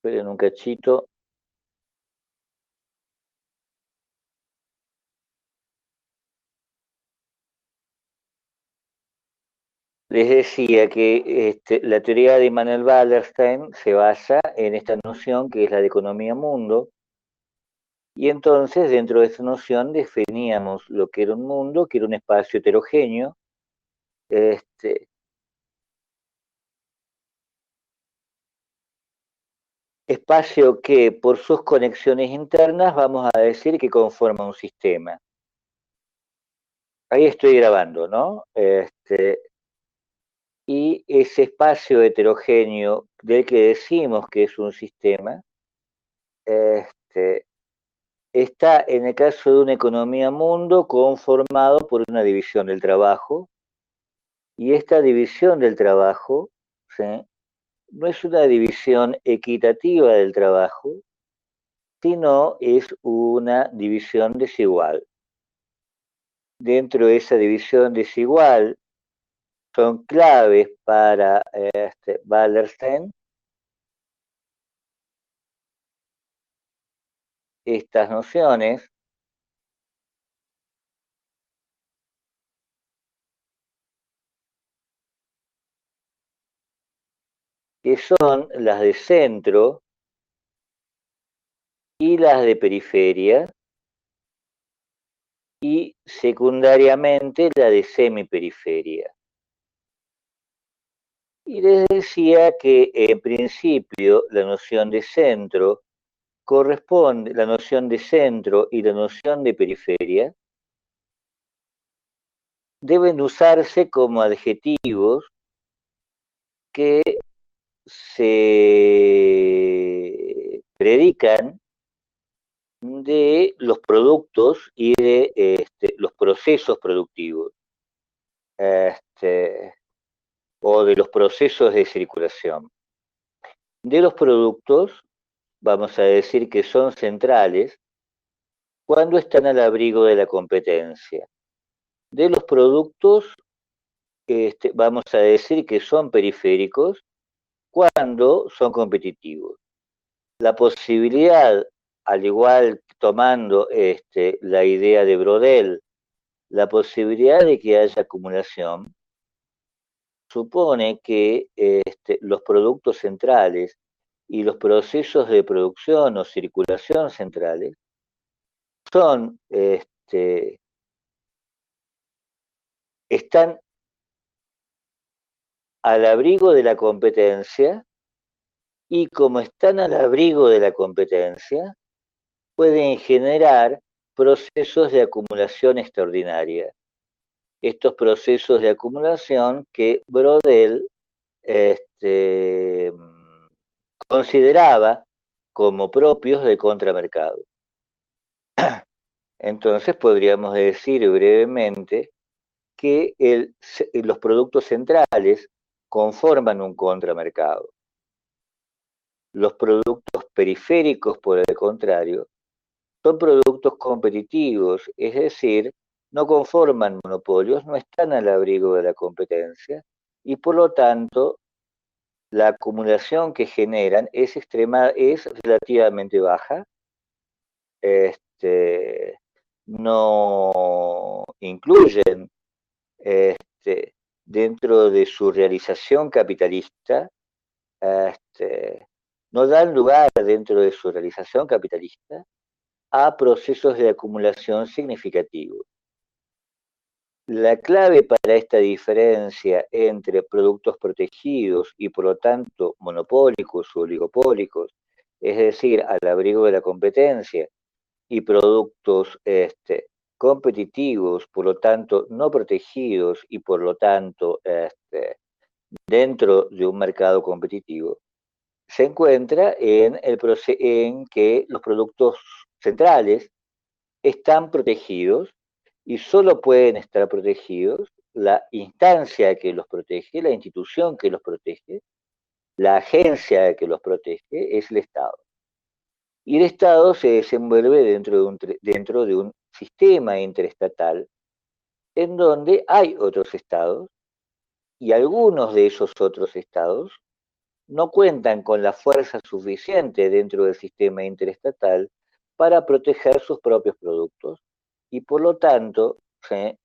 Esperen un cachito. Les decía que la teoría de Immanuel Wallerstein se basa en esta noción que es la de economía mundo, y entonces dentro de esa noción definíamos lo que era un mundo, que era un espacio heterogéneo, este, espacio que por sus conexiones internas vamos a decir que conforma un sistema. Ahí estoy grabando, ¿no? Y ese espacio heterogéneo del que decimos que es un sistema, este, está en el caso de una economía mundo conformado por una división del trabajo, y esta división del trabajo, ¿sí?, no es una división equitativa del trabajo, sino es una división desigual. Dentro de esa división desigual son claves para Wallerstein estas nociones, que son las de centro y las de periferia, y secundariamente la de semiperiferia. Y les decía que en principio la noción de centro corresponde, la noción de centro y la noción de periferia deben usarse como adjetivos que se predican de los productos y de los procesos productivos, este, o de los procesos de circulación. De los productos, vamos a decir que son centrales cuando están al abrigo de la competencia. De los productos, vamos a decir que son periféricos cuando son competitivos. La posibilidad, al igual tomando la idea de Brodel, la posibilidad de que haya acumulación, supone que los productos centrales y los procesos de producción o circulación centrales son, están al abrigo de la competencia, y como están al abrigo de la competencia, pueden generar procesos de acumulación extraordinaria. Estos procesos de acumulación que Brodel consideraba como propios del contramercado. Entonces podríamos decir brevemente que los productos centrales conforman un contramercado. Los productos periféricos, por el contrario, son productos competitivos, es decir, no conforman monopolios, no están al abrigo de la competencia, y por lo tanto la acumulación que generan es relativamente baja, no incluyen este, dentro de su realización capitalista, no dan lugar dentro de su realización capitalista a procesos de acumulación significativos. La clave para esta diferencia entre productos protegidos y por lo tanto monopólicos o oligopólicos, es decir, al abrigo de la competencia, y productos competitivos, por lo tanto no protegidos y por lo tanto dentro de un mercado competitivo, se encuentra en que los productos centrales están protegidos, y solo pueden estar protegidos la instancia que los protege, la institución que los protege, la agencia que los protege es el Estado. Y el Estado se desenvuelve dentro de un sistema interestatal en donde hay otros estados, y algunos de esos otros estados no cuentan con la fuerza suficiente dentro del sistema interestatal para proteger sus propios productos. Y por lo tanto, ¿sí?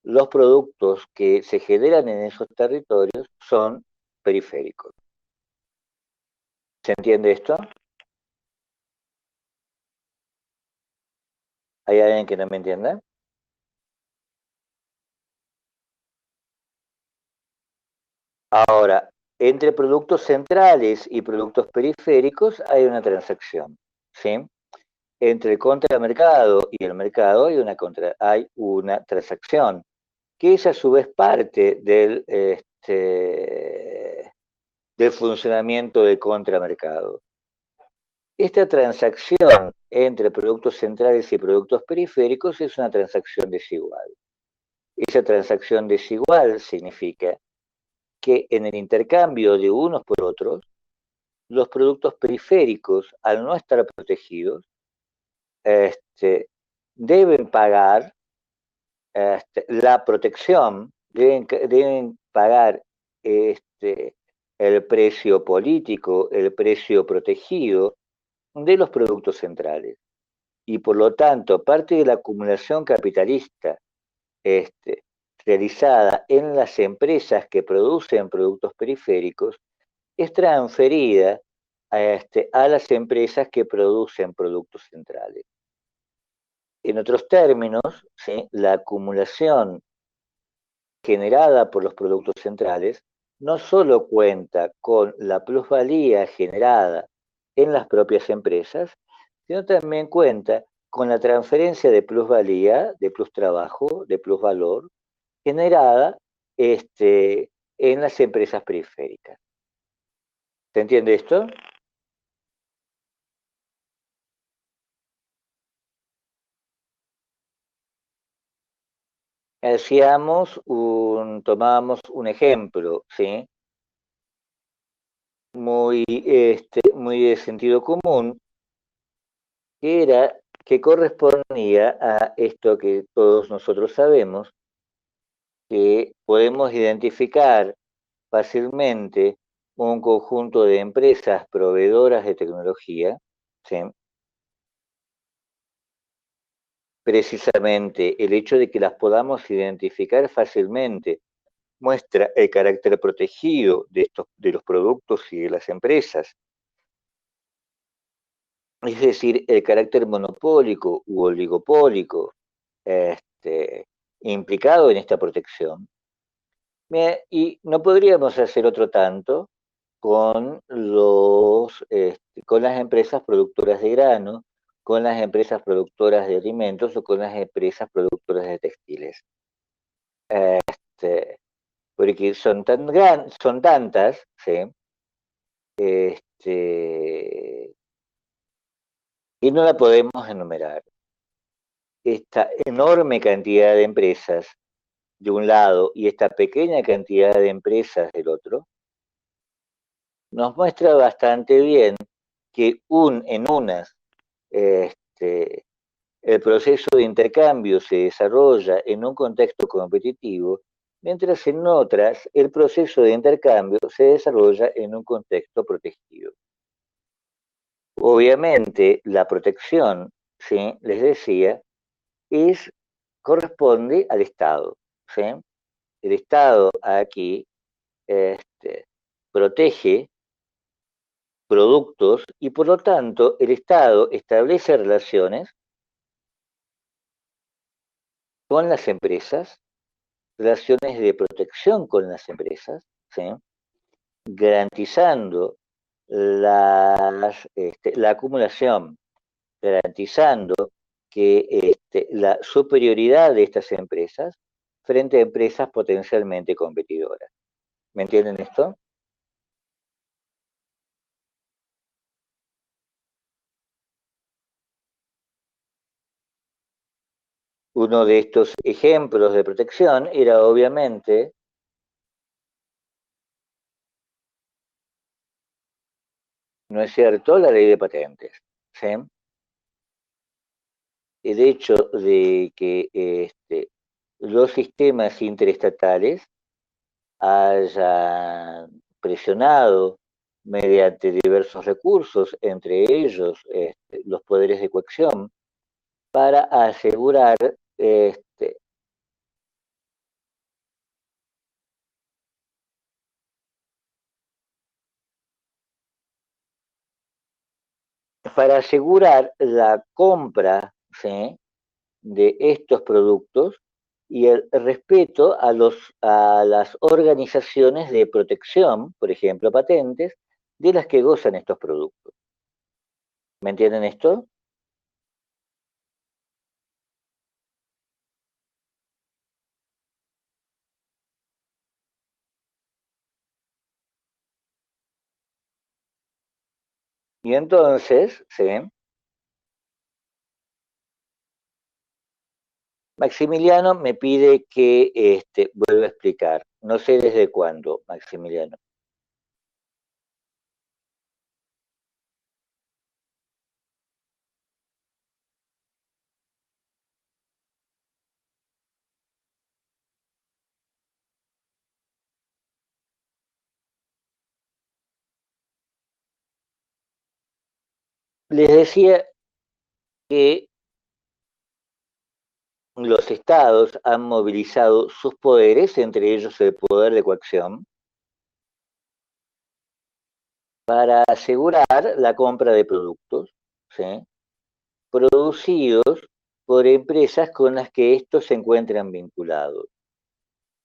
Los productos que se generan en esos territorios son periféricos. ¿Se entiende esto? ¿Hay alguien que no me entienda? Ahora, entre productos centrales y productos periféricos hay una transacción, ¿sí? Entre el contramercado y el mercado hay una transacción, que es a su vez parte del funcionamiento del contramercado. Esta transacción entre productos centrales y productos periféricos es una transacción desigual. Esa transacción desigual significa que en el intercambio de unos por otros, los productos periféricos, al no estar protegidos, deben pagar la protección, deben pagar el precio político, el precio protegido de los productos centrales. Y por lo tanto, parte de la acumulación capitalista realizada en las empresas que producen productos periféricos es transferida a las empresas que producen productos centrales. En otros términos, ¿sí? La acumulación generada por los productos centrales no solo cuenta con la plusvalía generada en las propias empresas, sino también cuenta con la transferencia de plusvalía, de plus trabajo, de plusvalor, generada en las empresas periféricas. ¿Se entiende esto? Tomábamos un ejemplo, ¿sí? Muy de sentido común, que correspondía a esto que todos nosotros sabemos, que podemos identificar fácilmente un conjunto de empresas proveedoras de tecnología, ¿sí? Precisamente el hecho de que las podamos identificar fácilmente muestra el carácter protegido de los productos y de las empresas, es decir, el carácter monopólico u oligopólico implicado en esta protección. Y no podríamos hacer otro tanto con las empresas productoras de grano, con las empresas productoras de alimentos o con las empresas productoras de textiles. Este, Porque son tantas, ¿sí? Y no la podemos enumerar. Esta enorme cantidad de empresas de un lado y esta pequeña cantidad de empresas del otro, nos muestra bastante bien que en unas este, el proceso de intercambio se desarrolla en un contexto competitivo, mientras en otras el proceso de intercambio se desarrolla en un contexto protegido. Obviamente, la protección, ¿sí? Les decía, corresponde al Estado, ¿sí? El Estado aquí protege productos y por lo tanto el Estado establece relaciones con las empresas, relaciones de protección con las empresas, ¿sí? Garantizando la acumulación, garantizando que la superioridad de estas empresas frente a empresas potencialmente competidoras. ¿Me entienden esto? Uno de estos ejemplos de protección era obviamente, ¿no es cierto?, la ley de patentes, ¿sí? El hecho de que los sistemas interestatales hayan presionado mediante diversos recursos, entre ellos los poderes de coacción, para asegurar la compra, ¿sí?, de estos productos y el respeto a las organizaciones de protección, por ejemplo, patentes, de las que gozan estos productos. ¿Me entienden esto? Y entonces, ¿sí?, Maximiliano me pide que vuelva a explicar. No sé desde cuándo, Maximiliano. Les decía que los estados han movilizado sus poderes, entre ellos el poder de coacción, para asegurar la compra de productos, ¿sí?, producidos por empresas con las que estos se encuentran vinculados.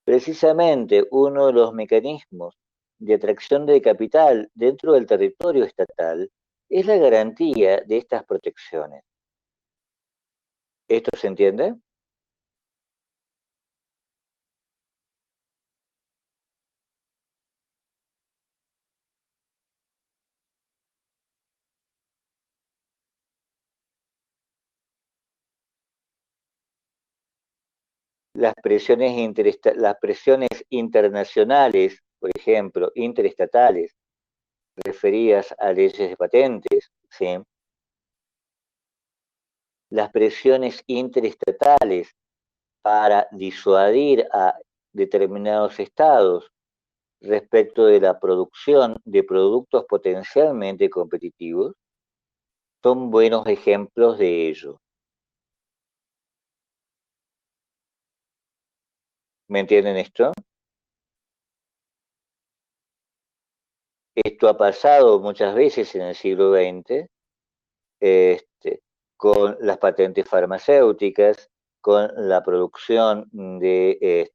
Precisamente uno de los mecanismos de atracción de capital dentro del territorio estatal es la garantía de estas protecciones. ¿Esto se entiende? Las presiones internacionales, por ejemplo, interestatales, referidas a leyes de patentes, ¿sí?, las presiones interestatales para disuadir a determinados estados respecto de la producción de productos potencialmente competitivos, son buenos ejemplos de ello. ¿Me entienden esto? Esto ha pasado muchas veces en el siglo XX, con las patentes farmacéuticas, con la producción de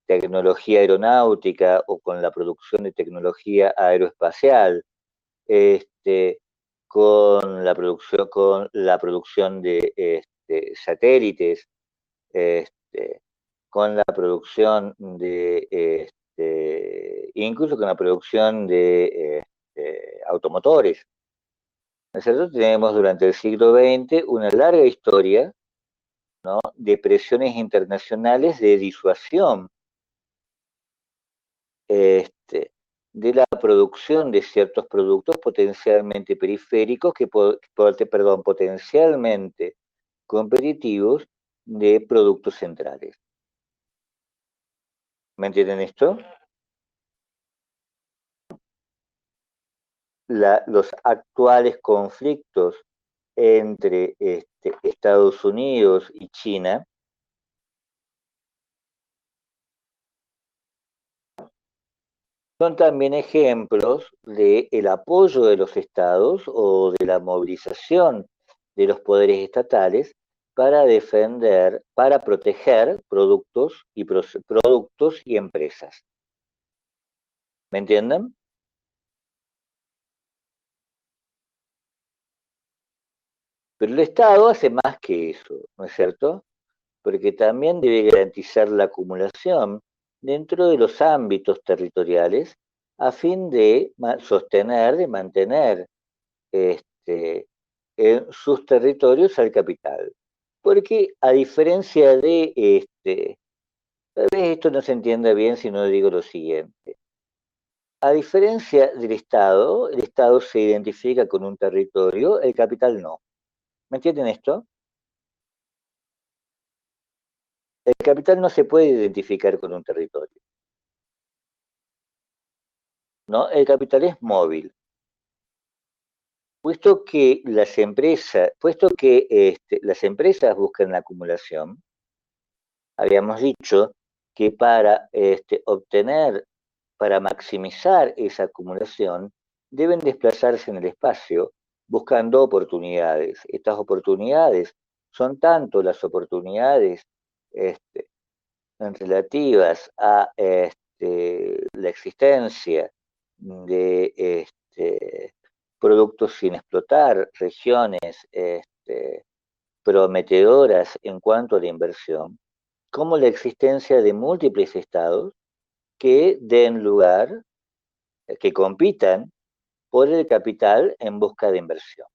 tecnología aeronáutica o con la producción de tecnología aeroespacial, este, con la producción de satélites, este, con la producción de, incluso con la producción de automotores. Nosotros tenemos durante el siglo XX una larga historia, ¿no?, de presiones internacionales de disuasión de la producción de ciertos productos potencialmente periféricos, potencialmente competitivos de productos centrales. ¿Me entienden esto? Los actuales conflictos entre Estados Unidos y China son también ejemplos del apoyo de los estados o de la movilización de los poderes estatales para defender, para proteger productos y empresas. ¿Me entienden? Pero el Estado hace más que eso, ¿no es cierto? Porque también debe garantizar la acumulación dentro de los ámbitos territoriales a fin de sostener, de mantener en sus territorios al capital. Porque a diferencia de tal vez esto no se entienda bien si no digo lo siguiente. A diferencia del Estado, el Estado se identifica con un territorio, el capital no. ¿Me entienden esto? El capital no se puede identificar con un territorio. ¿no? El capital es móvil. Puesto que las empresas buscan la acumulación, habíamos dicho que para maximizar esa acumulación, deben desplazarse en el espacio buscando oportunidades. Estas oportunidades son tanto las oportunidades este, relativas a la existencia de productos sin explotar, regiones prometedoras en cuanto a la inversión, como la existencia de múltiples estados que den lugar, que compitan por el capital en busca de inversión.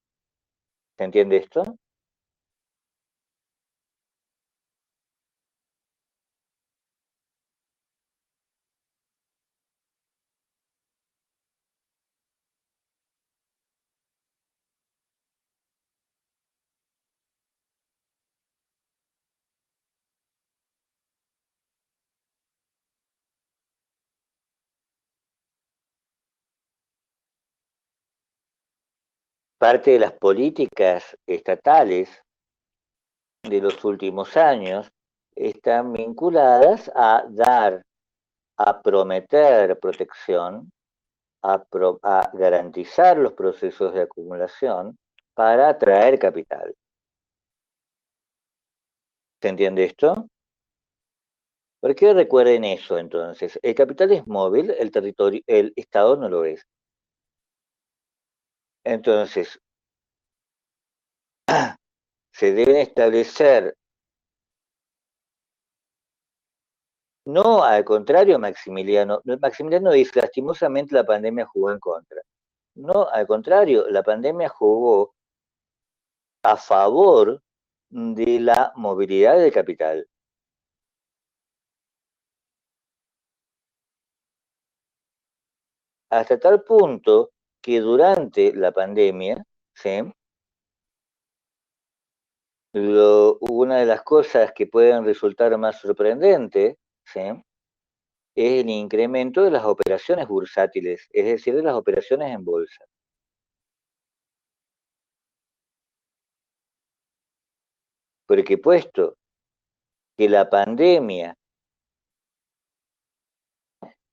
¿Se entiende esto? Parte de las políticas estatales de los últimos años están vinculadas a prometer protección, a garantizar los procesos de acumulación para atraer capital. ¿Se entiende esto? Porque recuerden eso entonces, el capital es móvil, el Estado no lo es. Entonces, se deben establecer, no al contrario, Maximiliano dice, lastimosamente la pandemia jugó en contra. No, al contrario, la pandemia jugó a favor de la movilidad del capital. Hasta tal punto que durante la pandemia, ¿sí? Una de las cosas que pueden resultar más sorprendentes, ¿sí? Es el incremento de las operaciones bursátiles, es decir, de las operaciones en bolsa. Porque puesto que la pandemia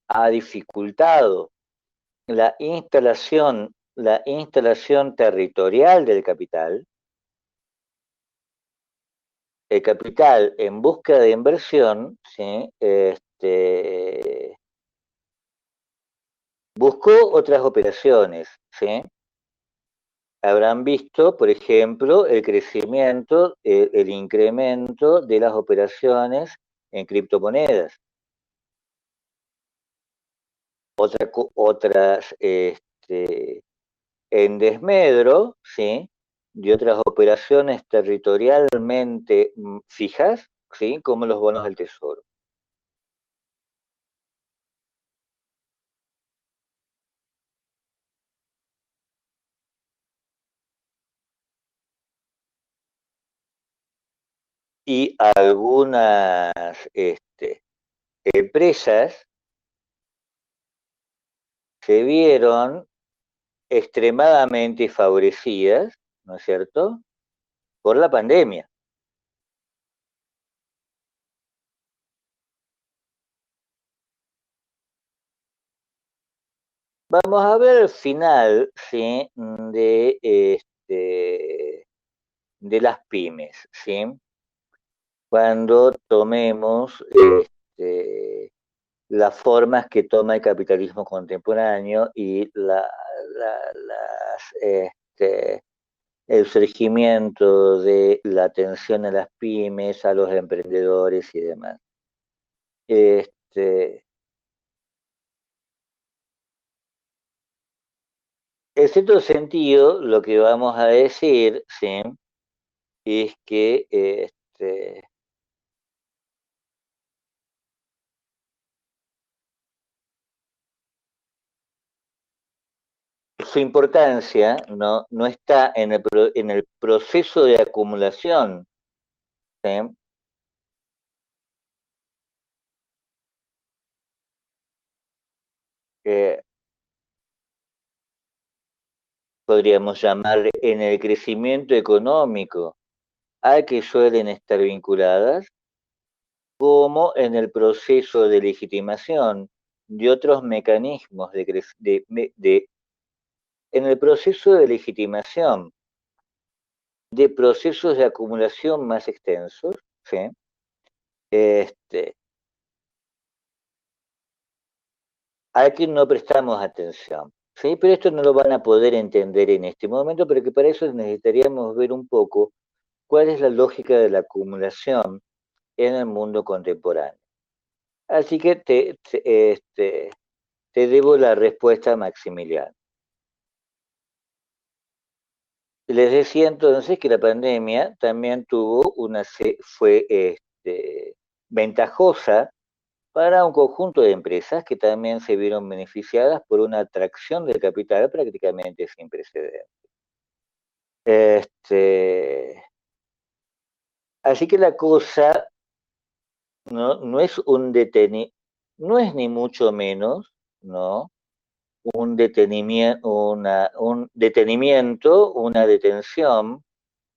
ha dificultado la instalación territorial del capital, el capital en busca de inversión, ¿sí? Buscó otras operaciones, ¿sí? Habrán visto, por ejemplo, el crecimiento, el incremento de las operaciones en criptomonedas. Otras en desmedro, ¿sí? De otras operaciones territorialmente fijas, ¿sí? Como los bonos del tesoro. Y algunas empresas se vieron extremadamente favorecidas, ¿no es cierto?, por la pandemia. Vamos a ver el final, ¿sí? De las pymes, ¿sí? Cuando tomemos las formas que toma el capitalismo contemporáneo y el surgimiento de la atención a las pymes, a los emprendedores y demás. Este, en cierto sentido, lo que vamos a decir, ¿sí? Es que su importancia no está en el proceso de acumulación, ¿sí? podríamos llamar en el crecimiento económico, a que suelen estar vinculadas, como en el proceso de legitimación de otros mecanismos en el proceso de legitimación de procesos de acumulación más extensos, ¿sí? este, a que no prestamos atención. ¿Sí? Pero esto no lo van a poder entender en este momento, pero que para eso necesitaríamos ver un poco cuál es la lógica de la acumulación en el mundo contemporáneo. Así que te debo la respuesta, Maximiliano. Les decía entonces que la pandemia también fue ventajosa para un conjunto de empresas que también se vieron beneficiadas por una atracción del capital prácticamente sin precedentes. Este, así que la cosa no es no es ni mucho menos, ¿no? Un detenimiento, una detención,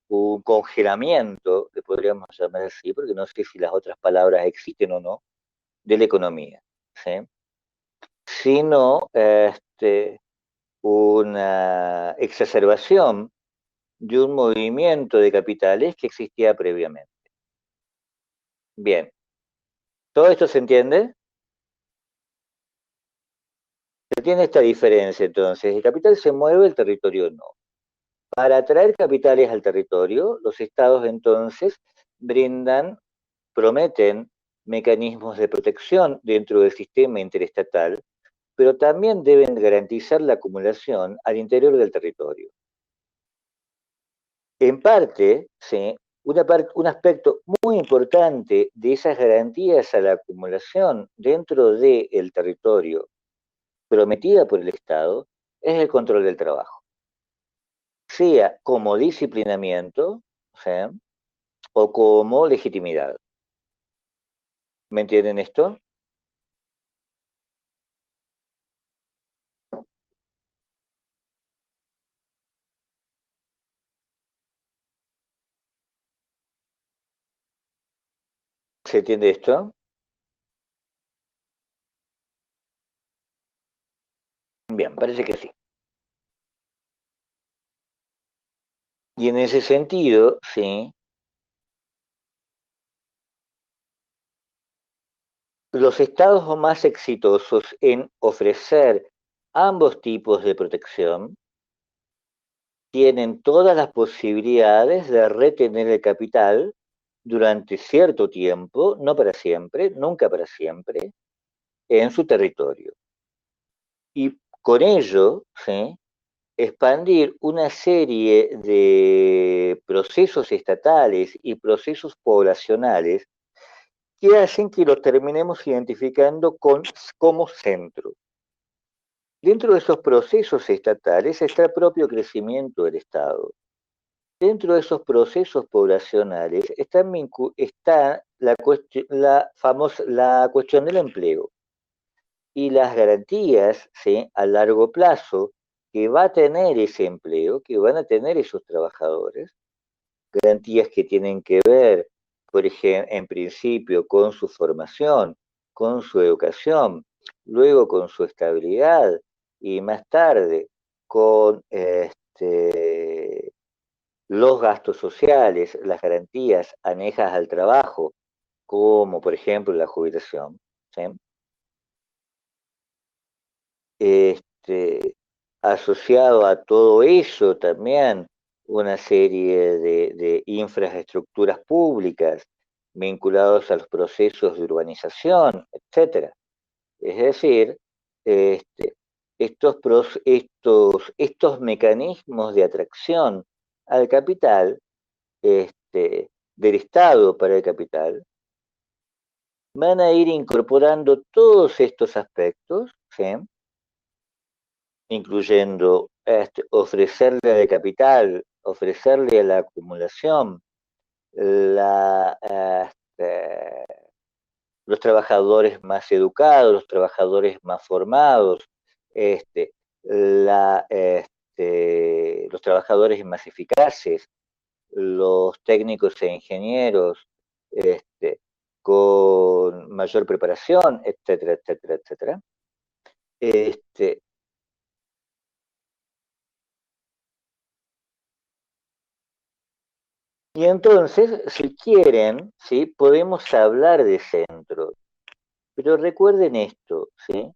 un congelamiento, le podríamos llamar así, porque no sé si las otras palabras existen o no, de la economía, ¿sí? Sino una exacerbación de un movimiento de capitales que existía previamente. Bien, ¿todo esto se entiende? Se tiene esta diferencia entonces, el capital se mueve, el territorio no. Para atraer capitales al territorio, los estados entonces prometen mecanismos de protección dentro del sistema interestatal, pero también deben garantizar la acumulación al interior del territorio. En parte, ¿sí? Un aspecto muy importante de esas garantías a la acumulación dentro del territorio prometida por el Estado es el control del trabajo, sea como disciplinamiento, ¿sí? O como legitimidad. ¿Me entienden esto? ¿Se entiende esto? Bien, parece que sí. Y en ese sentido, sí, los estados más exitosos en ofrecer ambos tipos de protección tienen todas las posibilidades de retener el capital durante cierto tiempo, no para siempre, nunca para siempre, en su territorio. Y con ello, ¿sí? Expandir una serie de procesos estatales y procesos poblacionales que hacen que los terminemos identificando como centro. Dentro de esos procesos estatales está el propio crecimiento del Estado. Dentro de esos procesos poblacionales está la cuestión del empleo y las garantías, ¿sí? A largo plazo que va a tener ese empleo, que van a tener esos trabajadores, garantías que tienen que ver, por ejemplo, en principio con su formación, con su educación, luego con su estabilidad y más tarde con los gastos sociales, las garantías anejas al trabajo, como por ejemplo la jubilación, ¿sí? Este, asociado a todo eso también una serie de infraestructuras públicas vinculados a los procesos de urbanización, etcétera. Es decir, este, estos mecanismos de atracción al capital del Estado para el capital van a ir incorporando todos estos aspectos, ¿sí? Incluyendo ofrecerle de capital, ofrecerle a la acumulación, la, los trabajadores más educados, los trabajadores más formados, la, los trabajadores más eficaces, los técnicos e ingenieros con mayor preparación, etcétera, etcétera, etcétera. Y entonces, si quieren, ¿sí? Podemos hablar de centro, pero recuerden esto, ¿sí?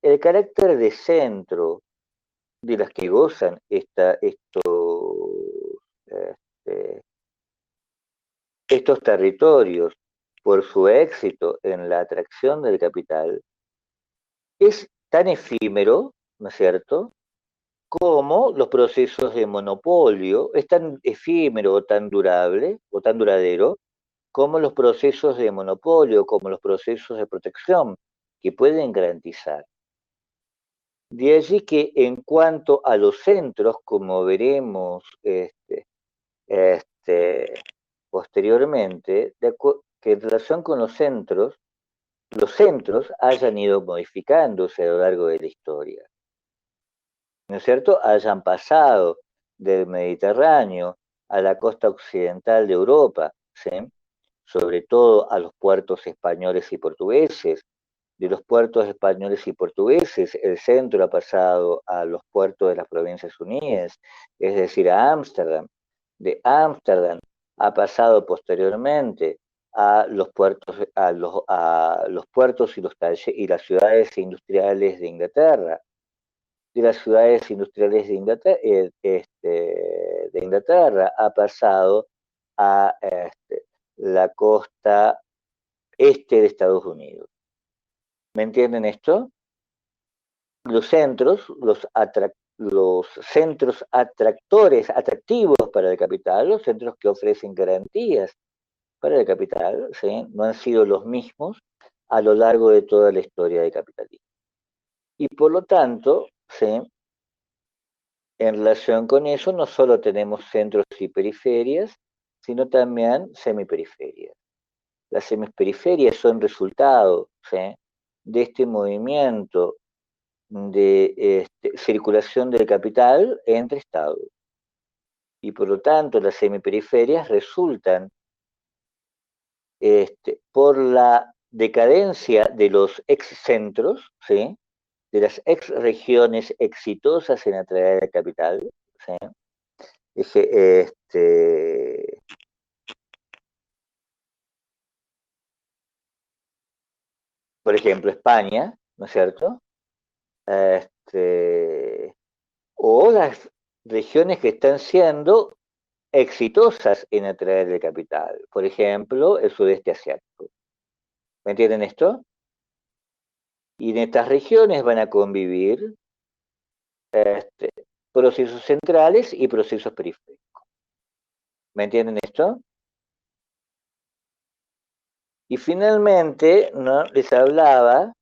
El carácter de centro de las que gozan este, estos territorios por su éxito en la atracción del capital es tan efímero, ¿no es cierto?, como los procesos de monopolio, es tan efímero o tan durable o tan duradero como los procesos de monopolio, como los procesos de protección que pueden garantizar. De allí que en cuanto a los centros, como veremos este, posteriormente, que en relación con los centros hayan ido modificándose a lo largo de la historia, ¿no es cierto? Hayan pasado del Mediterráneo a la costa occidental de Europa, ¿sí? Sobre todo a los puertos españoles y portugueses. De los puertos españoles y portugueses, el centro ha pasado a los puertos de las Provincias Unidas, es decir, a Ámsterdam. De Ámsterdam ha pasado posteriormente a los puertos, a los puertos y, y las ciudades industriales de Inglaterra. De las ciudades industriales de Inglaterra ha pasado a la costa este de Estados Unidos. ¿Me entienden esto? Los centros, los centros atractivos para el capital, los centros que ofrecen garantías para el capital, ¿sí? No han sido los mismos a lo largo de toda la historia del capitalismo. Y por lo tanto, ¿sí? En relación con eso, no solo tenemos centros y periferias, sino también semiperiferias. Las semiperiferias son resultado, ¿sí? De este movimiento de circulación del capital entre estados. Y por lo tanto, las semiperiferias resultan, por la decadencia de los excentros, ¿sí? De las ex regiones exitosas en atraer el capital, ¿sí? Por ejemplo, España, ¿no es cierto? O las regiones que están siendo exitosas en atraer el capital. Por ejemplo, el sudeste asiático. ¿Me entienden esto? Y en estas regiones van a convivir procesos centrales y procesos periféricos. ¿Me entienden esto? Y finalmente, ¿no? Les hablaba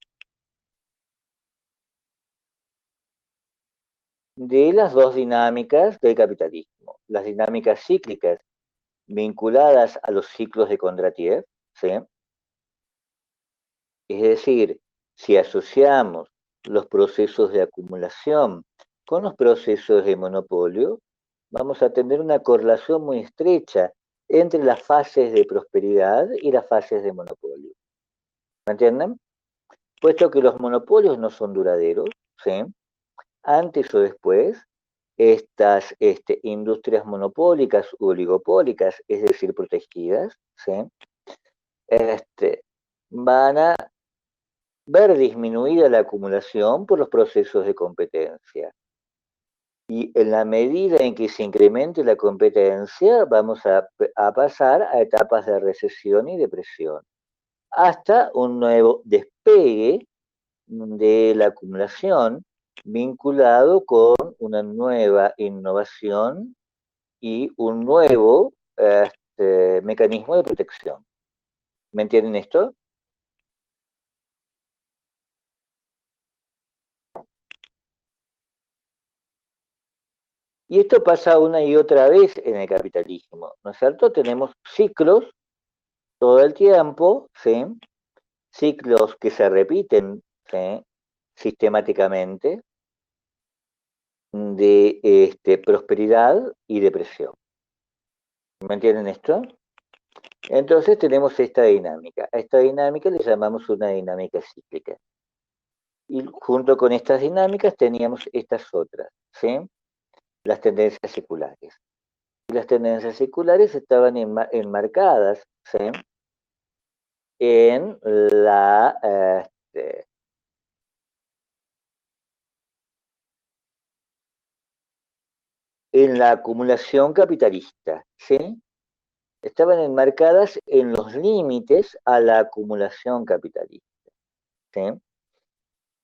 de las dos dinámicas del capitalismo. Las dinámicas cíclicas vinculadas a los ciclos de Kondratiev, ¿sí? Es decir, si asociamos los procesos de acumulación con los procesos de monopolio, vamos a tener una correlación muy estrecha entre las fases de prosperidad y las fases de monopolio. ¿Me entienden? Puesto que los monopolios no son duraderos, ¿sí? Antes o después, estas industrias monopólicas u oligopólicas, es decir, protegidas, ¿sí? Van a ver disminuida la acumulación por los procesos de competencia. Y en la medida en que se incremente la competencia, vamos a pasar a etapas de recesión y depresión, hasta un nuevo despegue de la acumulación vinculado con una nueva innovación y un nuevo mecanismo de protección. ¿Me entienden esto? Y esto pasa una y otra vez en el capitalismo, ¿no es cierto? Tenemos ciclos todo el tiempo, ¿sí? Ciclos que se repiten, ¿sí? Sistemáticamente, de prosperidad y depresión. ¿Me entienden esto? Entonces tenemos esta dinámica. A esta dinámica le llamamos una dinámica cíclica. Y junto con estas dinámicas teníamos estas otras, ¿sí? Las tendencias seculares. Y las tendencias seculares estaban enmarcadas, ¿sí? En la acumulación capitalista, ¿sí? Estaban enmarcadas en los límites a la acumulación capitalista, ¿sí?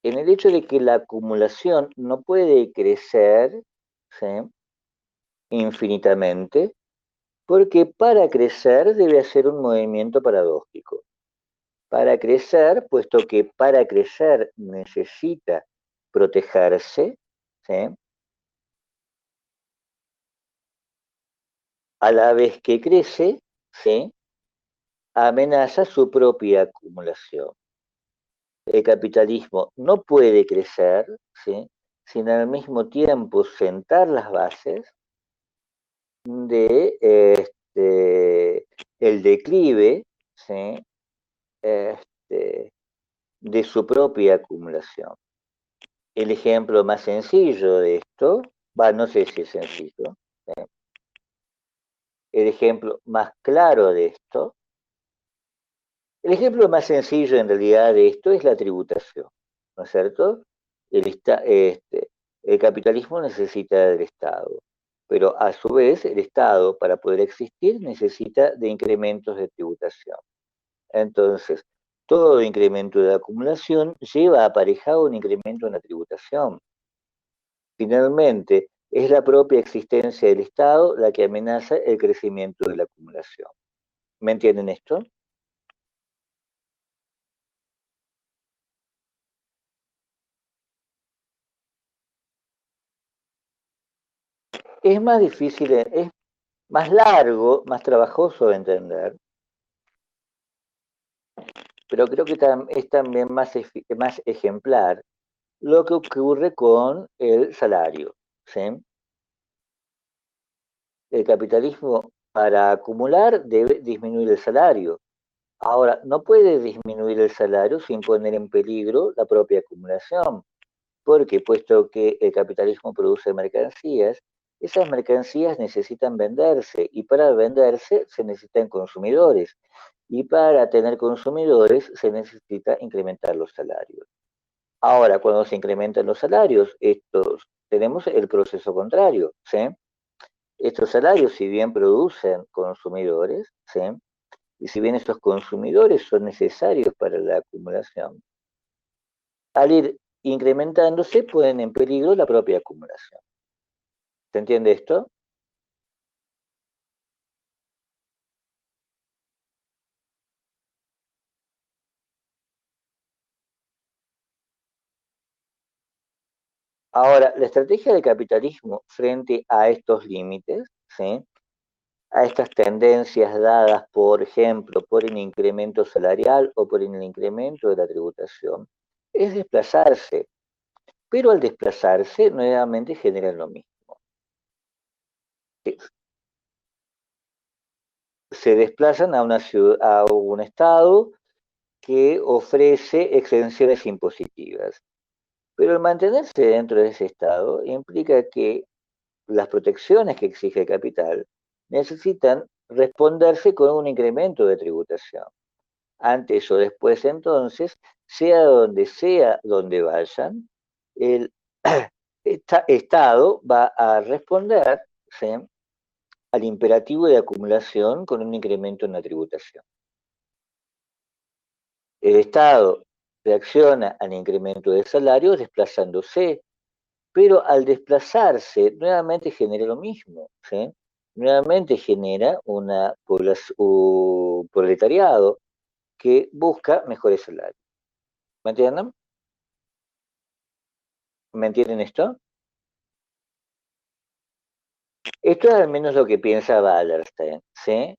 En el hecho de que la acumulación no puede crecer, ¿sí? Infinitamente, porque para crecer debe hacer un movimiento paradójico. Para crecer, puesto que para crecer necesita protegerse, ¿sí? A la vez que crece, ¿sí? Amenaza su propia acumulación. El capitalismo no puede crecer, ¿sí? Sin al mismo tiempo sentar las bases de el declive, ¿sí? Este, de su propia acumulación. El ejemplo más sencillo de esto, no sé si es sencillo, ¿sí? El ejemplo más claro de esto, el ejemplo más sencillo en realidad de esto es la tributación, ¿no es cierto? El capitalismo necesita del Estado, pero a su vez el Estado, para poder existir, necesita de incrementos de tributación. Entonces, todo incremento de acumulación lleva aparejado un incremento en la tributación. Finalmente, es la propia existencia del Estado la que amenaza el crecimiento de la acumulación. ¿Me entienden esto? Es más difícil, es más largo, más trabajoso de entender, pero creo que es también más ejemplar lo que ocurre con el salario, ¿sí? El capitalismo, para acumular, debe disminuir el salario. Ahora, no puede disminuir el salario sin poner en peligro la propia acumulación, porque puesto que el capitalismo produce mercancías, esas mercancías necesitan venderse y para venderse se necesitan consumidores y para tener consumidores se necesita incrementar los salarios. Ahora, cuando se incrementan los salarios, tenemos el proceso contrario, ¿sí? Estos salarios, si bien producen consumidores, ¿sí? Y si bien estos consumidores son necesarios para la acumulación, al ir incrementándose ponen en peligro la propia acumulación. ¿Se entiende esto? Ahora, la estrategia del capitalismo frente a estos límites, ¿sí? A estas tendencias dadas, por ejemplo, por el incremento salarial o por el incremento de la tributación, es desplazarse, pero al desplazarse nuevamente generan lo mismo. Se desplazan a una ciudad, a un estado que ofrece exenciones impositivas. Pero el mantenerse dentro de ese estado implica que las protecciones que exige el capital necesitan responderse con un incremento de tributación. Antes o después, entonces, sea donde vayan, el Estado va a responder, ¿sí? Al imperativo de acumulación con un incremento en la tributación. El Estado reacciona al incremento de salarios desplazándose, pero al desplazarse nuevamente genera lo mismo, ¿sí? Nuevamente genera un proletariado que busca mejores salarios. ¿Me entienden? ¿Me entienden esto? Esto es al menos lo que piensa Wallerstein, ¿sí?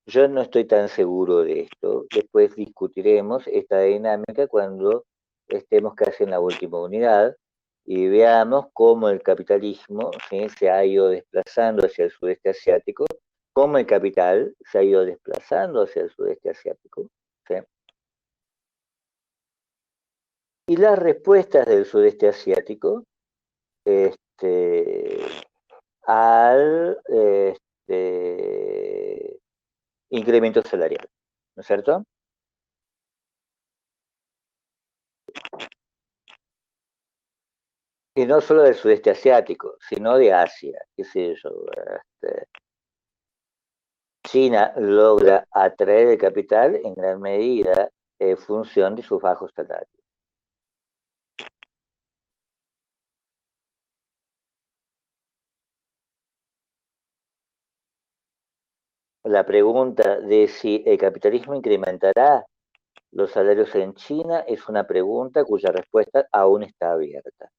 Yo no estoy tan seguro de esto. Después discutiremos esta dinámica cuando estemos casi en la última unidad y veamos cómo el capitalismo, ¿sí?, se ha ido desplazando hacia el sudeste asiático, cómo el capital se ha ido desplazando hacia el sudeste asiático, ¿sí? Y las respuestas del sudeste asiático este, al incremento salarial, ¿no es cierto? Y no solo del sudeste asiático, sino de Asia, qué sé yo. China logra atraer el capital en gran medida en función de sus bajos salarios. La pregunta de si el capitalismo incrementará los salarios en China es una pregunta cuya respuesta aún está abierta.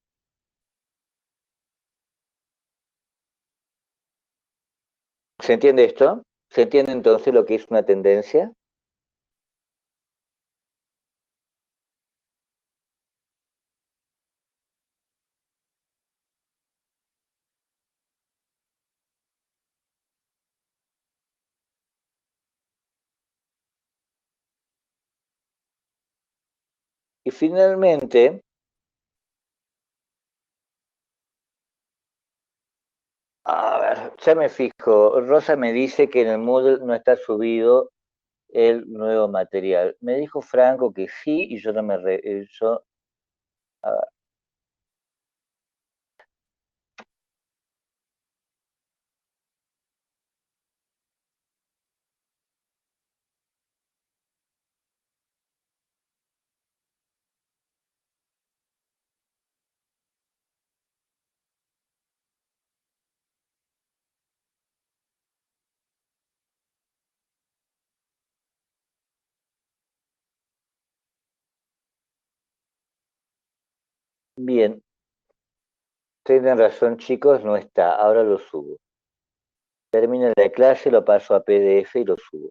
¿Se entiende esto? ¿Se entiende entonces lo que es una tendencia? Y finalmente, a ver, ya me fijo, Rosa me dice que en el Moodle no está subido el nuevo material. Me dijo Franco que sí y yo no me... yo, a ver, bien, tienen razón chicos, no está, ahora lo subo. Termina la clase, lo paso a PDF y lo subo.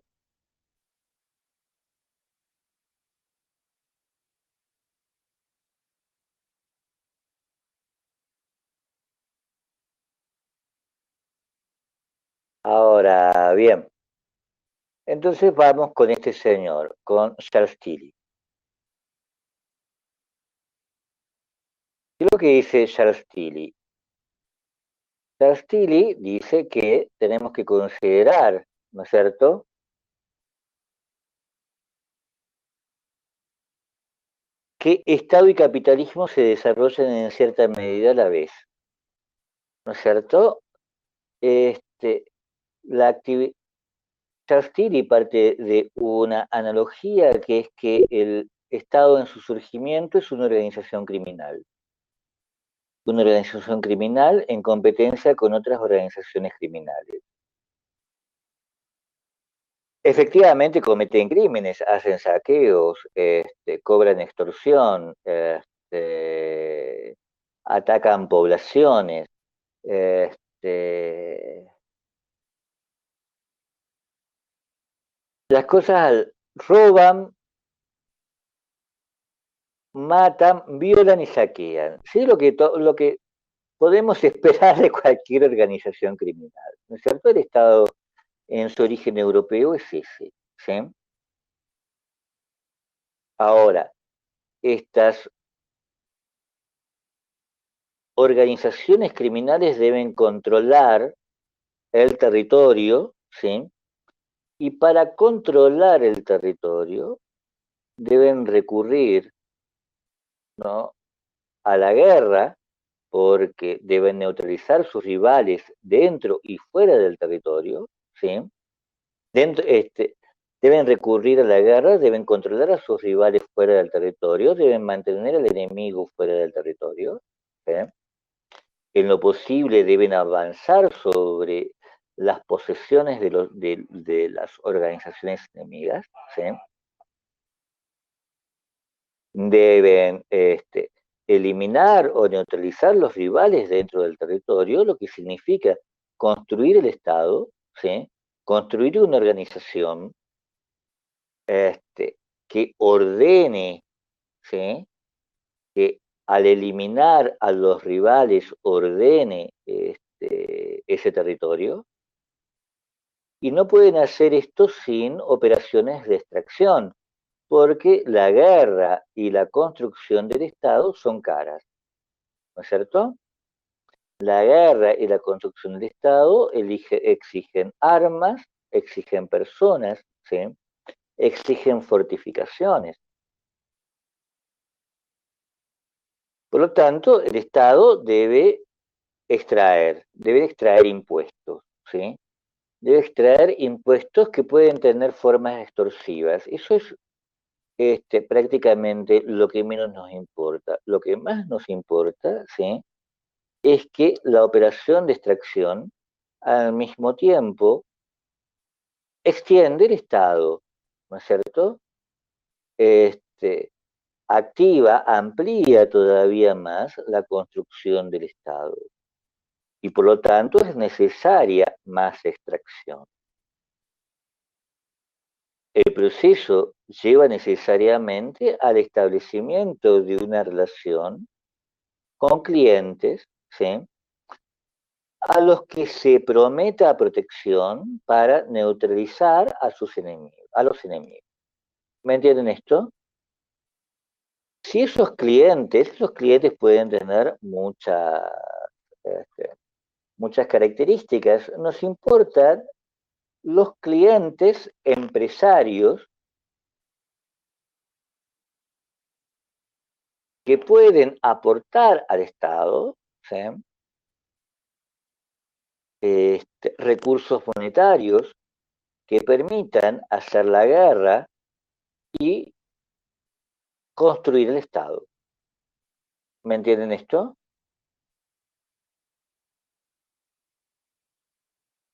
Ahora, bien, entonces vamos con este señor, con Charles Tilly. ¿Qué es lo que dice Charles Tilly? Charles Tilly dice que tenemos que considerar, ¿no es cierto?, que Estado y capitalismo se desarrollan en cierta medida a la vez, ¿no es cierto? Este, la Charles Tilly parte de una analogía que es que el Estado en su surgimiento es una organización criminal en competencia con otras organizaciones criminales. Efectivamente cometen crímenes, hacen saqueos, cobran extorsión, atacan poblaciones, este, las cosas roban, matan, violan y saquean. ¿Sí? Lo que podemos esperar de cualquier organización criminal. ¿No es cierto? El Estado en su origen europeo es ese. ¿Sí? Ahora, estas organizaciones criminales deben controlar el territorio, ¿sí? Y para controlar el territorio deben recurrir, ¿no?, a la guerra, porque deben neutralizar sus rivales dentro y fuera del territorio, ¿sí? Dentro, deben recurrir a la guerra, deben controlar a sus rivales fuera del territorio, deben mantener al enemigo fuera del territorio, ¿sí? En lo posible deben avanzar sobre las posesiones de las organizaciones enemigas, ¿sí? Deben eliminar o neutralizar los rivales dentro del territorio, lo que significa construir el Estado, ¿sí?, construir una organización que ordene, ¿sí?, que al eliminar a los rivales ordene ese territorio, y no pueden hacer esto sin operaciones de extracción, porque la guerra y la construcción del Estado son caras, ¿no es cierto? La guerra y la construcción del Estado exigen armas, exigen personas, ¿sí? Exigen fortificaciones. Por lo tanto, el Estado debe extraer impuestos, ¿sí? Debe extraer impuestos que pueden tener formas extorsivas. Eso es prácticamente lo que menos nos importa. Lo que más nos importa, ¿sí? Es que la operación de extracción al mismo tiempo extiende el Estado, ¿no es cierto? Activa, amplía todavía más la construcción del Estado y por lo tanto es necesaria más extracción. El proceso lleva necesariamente al establecimiento de una relación con clientes, ¿sí? A los que se prometa protección para neutralizar a sus enemigos, a los enemigos. ¿Me entienden esto? Si esos clientes pueden tener muchas características. Nos importan los clientes empresarios que pueden aportar al Estado, ¿sí? Recursos monetarios que permitan hacer la guerra y construir el Estado. ¿Me entienden esto?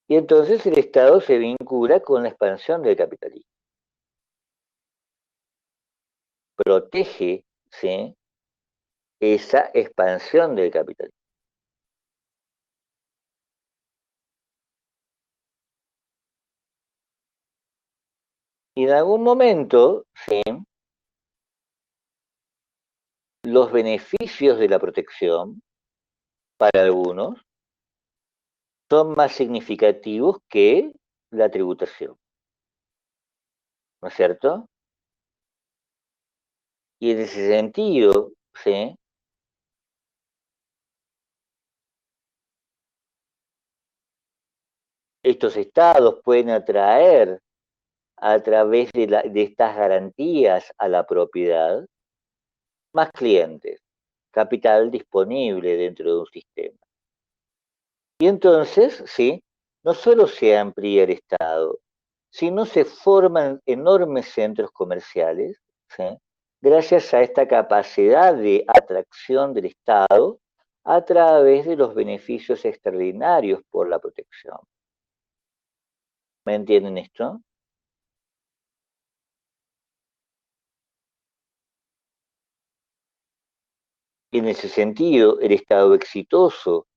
Y entonces el Estado se vincula con la expansión del capitalismo. Protege, ¿sí? Esa expansión del capitalismo. Y en algún momento, ¿sí? Los beneficios de la protección, para algunos, son más significativos que la tributación, ¿no es cierto? Y en ese sentido, ¿sí? Estos estados pueden atraer a través de estas garantías a la propiedad más clientes, capital disponible dentro de un sistema. Y entonces, sí, no solo se amplía el Estado, sino se forman enormes centros comerciales, ¿sí? Gracias a esta capacidad de atracción del Estado a través de los beneficios extraordinarios por la protección. ¿Me entienden esto? En ese sentido, el Estado exitoso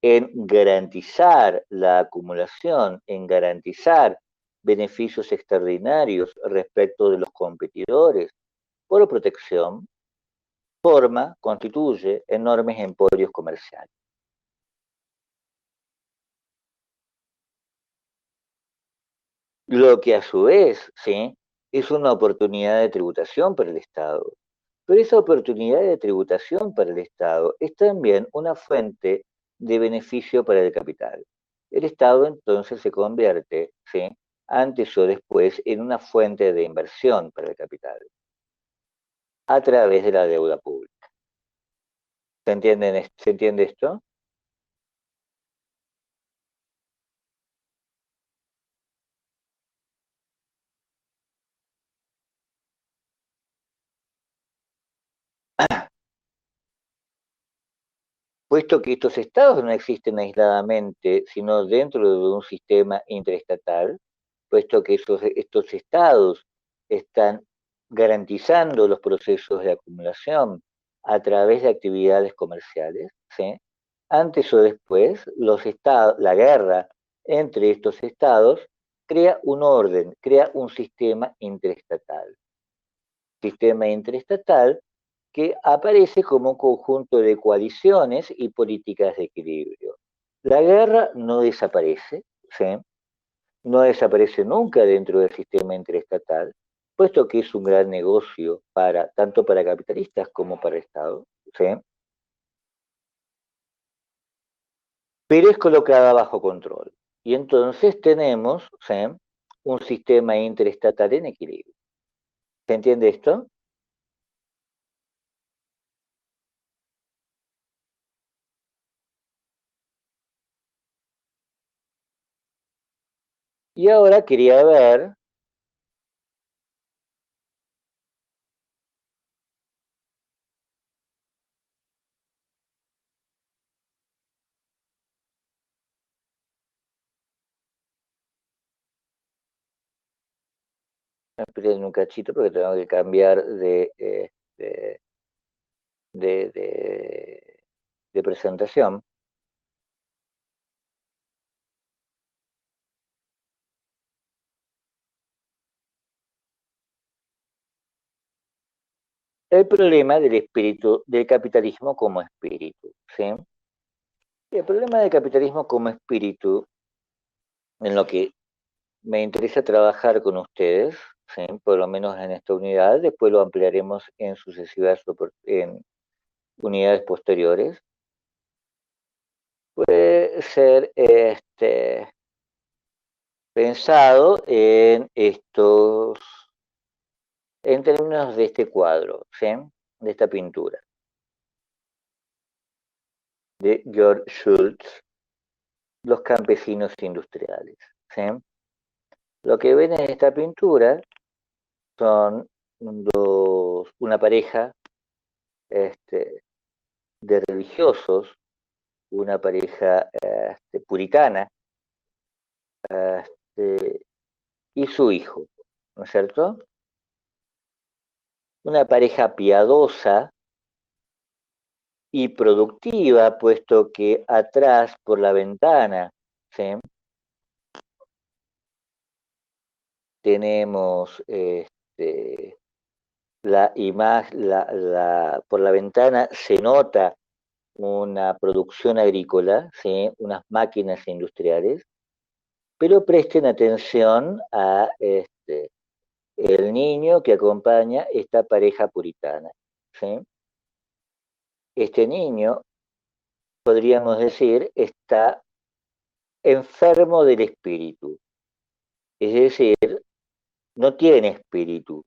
en garantizar la acumulación, en garantizar beneficios extraordinarios respecto de los competidores por protección, constituye enormes emporios comerciales. Lo que a su vez, ¿sí? Es una oportunidad de tributación para el Estado. Pero esa oportunidad de tributación para el Estado es también una fuente de beneficio para el capital. El Estado entonces se convierte, ¿sí? Antes o después, en una fuente de inversión para el capital, a través de la deuda pública. ¿Se entiende esto? Puesto que estos estados no existen aisladamente, sino dentro de un sistema interestatal, puesto que estos estados están garantizando los procesos de acumulación a través de actividades comerciales, ¿sí? Antes o después, la guerra entre estos estados crea un orden, crea un sistema interestatal. Sistema interestatal que aparece como un conjunto de coaliciones y políticas de equilibrio. La guerra no desaparece, ¿sí? No desaparece nunca dentro del sistema interestatal, puesto que es un gran negocio tanto para capitalistas como para el Estado, ¿sí? Pero es colocada bajo control. Y entonces tenemos, ¿sí?, un sistema interestatal en equilibrio. ¿Se entiende esto? Y ahora quería ver, esperen un cachito porque tengo que cambiar de, de, de presentación. El problema del espíritu, del capitalismo como espíritu, ¿sí? El problema del capitalismo como espíritu, en lo que me interesa trabajar con ustedes, ¿sí?, por lo menos en esta unidad, después lo ampliaremos en sucesivas en unidades posteriores, puede ser pensado en en términos de este cuadro, ¿sí?, de esta pintura, de Georg Schultz, Los campesinos industriales, ¿sí? Lo que ven en esta pintura son una pareja este, de religiosos, una pareja puritana, este, y su hijo, ¿no es cierto? Una pareja piadosa y productiva, puesto que atrás por la ventana, ¿sí?, tenemos la imagen, por la ventana se nota una producción agrícola, ¿sí?, unas máquinas industriales, pero presten atención a el niño que acompaña esta pareja puritana, ¿sí? Este niño, podríamos decir, está enfermo del espíritu, es decir, no tiene espíritu,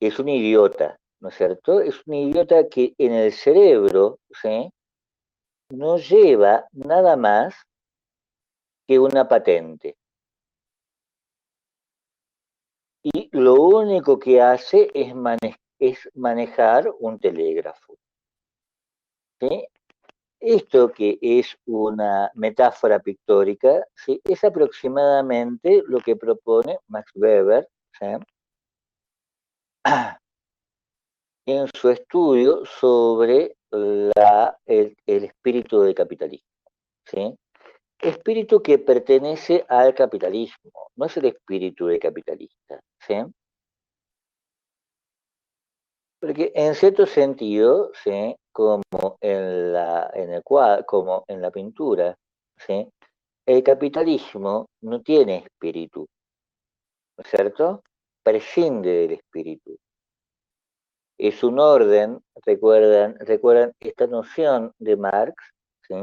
es un idiota, ¿no es cierto? Es un idiota que en el cerebro, ¿sí?, no lleva nada más que una patente. Y lo único que hace es manejar un telégrafo, ¿sí? Esto, que es una metáfora pictórica, ¿sí?, es aproximadamente lo que propone Max Weber, ¿sí?, en su estudio sobre el espíritu del capitalismo, ¿sí? Espíritu que pertenece al capitalismo, no es el espíritu del capitalista, ¿sí? Porque en cierto sentido, ¿sí?, como como en la pintura, ¿sí?, el capitalismo no tiene espíritu, ¿no es cierto? Prescinde del espíritu. Es un orden, recuerdan esta noción de Marx, ¿sí?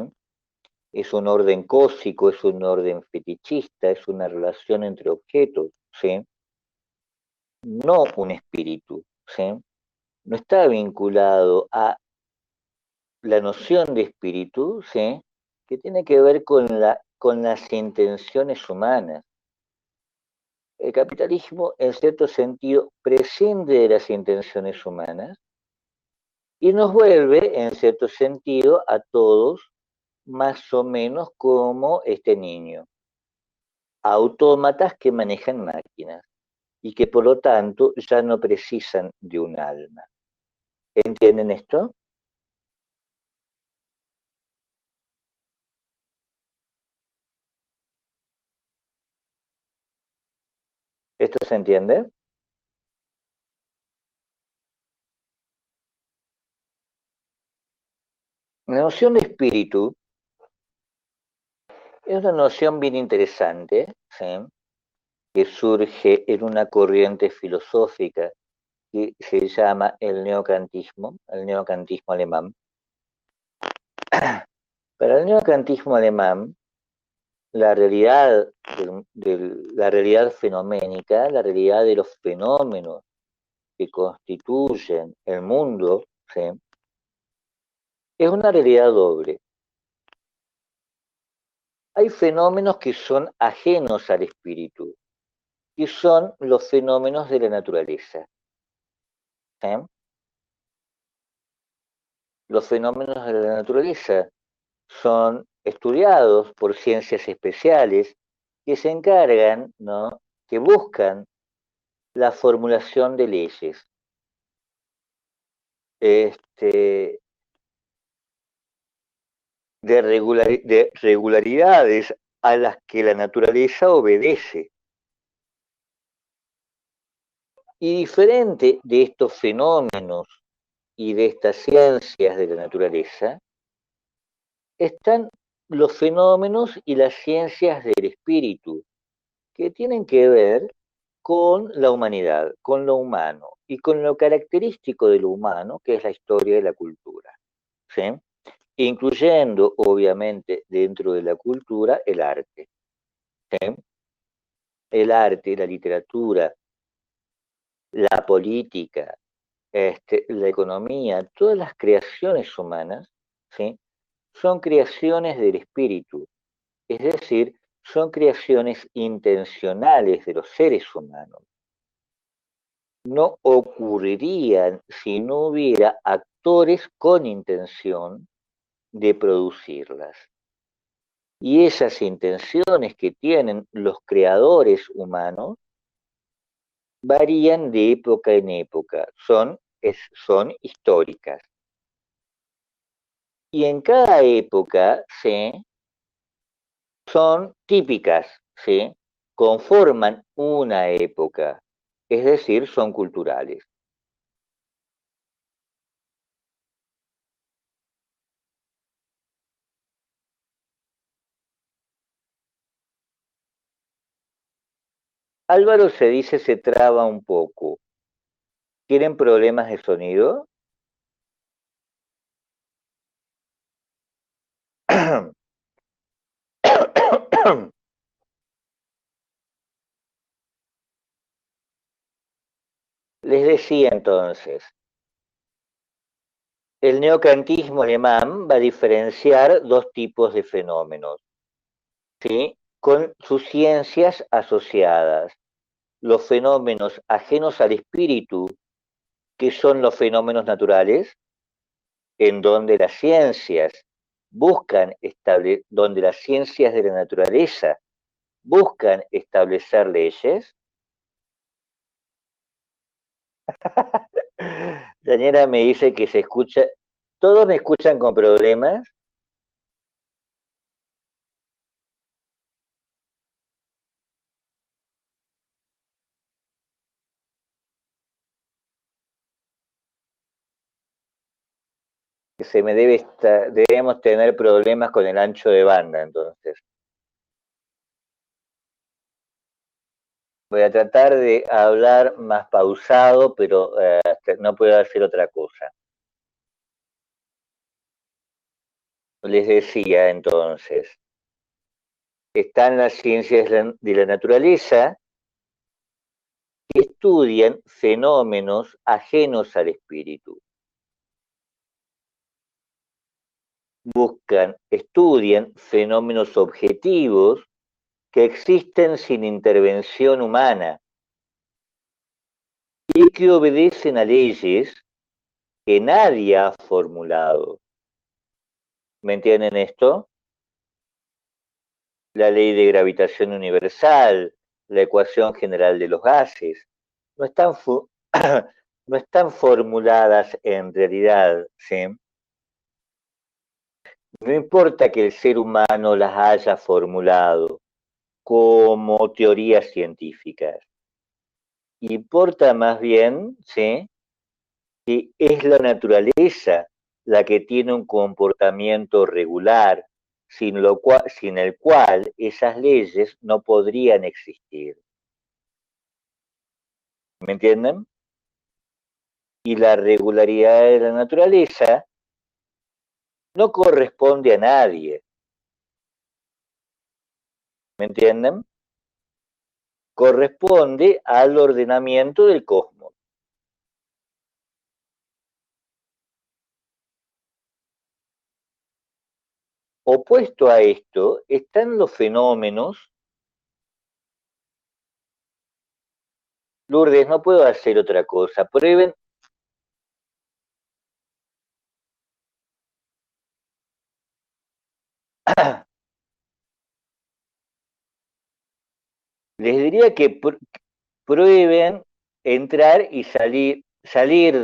Es un orden cósico, es un orden fetichista, es una relación entre objetos, ¿sí?, no un espíritu, ¿sí? No está vinculado a la noción de espíritu, ¿sí?, que tiene que ver con las intenciones humanas. El capitalismo, en cierto sentido, prescinde de las intenciones humanas y nos vuelve, en cierto sentido, a todos más o menos como este niño, autómatas que manejan máquinas y que por lo tanto ya no precisan de un alma. ¿Entienden esto? ¿Esto se entiende? La noción de espíritu es una noción bien interesante, ¿sí? Que surge en una corriente filosófica que se llama el neocantismo alemán. Para el neocantismo alemán, la realidad, la realidad fenoménica, la realidad de los fenómenos que constituyen el mundo, ¿sí? Es una realidad doble. Hay fenómenos que son ajenos al espíritu, que son los fenómenos de la naturaleza. ¿Sí? Los fenómenos de la naturaleza son estudiados por ciencias especiales que se encargan, ¿no? Que buscan la formulación de leyes, este, de regularidades a las que la naturaleza obedece. Y diferente de estos fenómenos y de estas ciencias de la naturaleza, están los fenómenos y las ciencias del espíritu, que tienen que ver con la humanidad, con lo humano y con lo característico de lo humano, que es la historia y la cultura, ¿sí? Incluyendo, obviamente, dentro de la cultura, el arte. ¿Sí? El arte, la literatura, la política, la economía, todas las creaciones humanas, ¿sí? Son creaciones del espíritu, es decir, son creaciones intencionales de los seres humanos. No ocurrirían si no hubiera actores con intención de producirlas. Y esas intenciones que tienen los creadores humanos varían de época en época, son históricas. Y en cada época, ¿sí? Son típicas, ¿sí? Conforman una época, es decir, son culturales. Álvaro se dice se traba un poco. ¿Tienen problemas de sonido? Les decía entonces, el neocantismo alemán va a diferenciar dos tipos de fenómenos, ¿sí? Con sus ciencias asociadas. Los fenómenos ajenos al espíritu, que son los fenómenos naturales, en donde las ciencias donde las ciencias de la naturaleza buscan establecer leyes. Daniela me dice que se escucha, todos me escuchan con problemas. Que debemos tener problemas con el ancho de banda, entonces. Voy a tratar de hablar más pausado, pero no puedo hacer otra cosa. Les decía entonces, están las ciencias de la naturaleza que estudian fenómenos ajenos al espíritu. Estudian fenómenos objetivos que existen sin intervención humana y que obedecen a leyes que nadie ha formulado. ¿Me entienden esto? La ley de gravitación universal, la ecuación general de los gases, no están, no están formuladas en realidad, ¿sí? No importa que el ser humano las haya formulado como teorías científicas, importa más bien, ¿sí? Que es la naturaleza la que tiene un comportamiento regular, sin el cual esas leyes no podrían existir. ¿Me entienden? Y la regularidad de la naturaleza no corresponde a nadie. ¿Me entienden? Corresponde al ordenamiento del cosmos. Opuesto a esto están los fenómenos. Lourdes, no puedo hacer otra cosa. Prueben. Les diría que prueben entrar y salir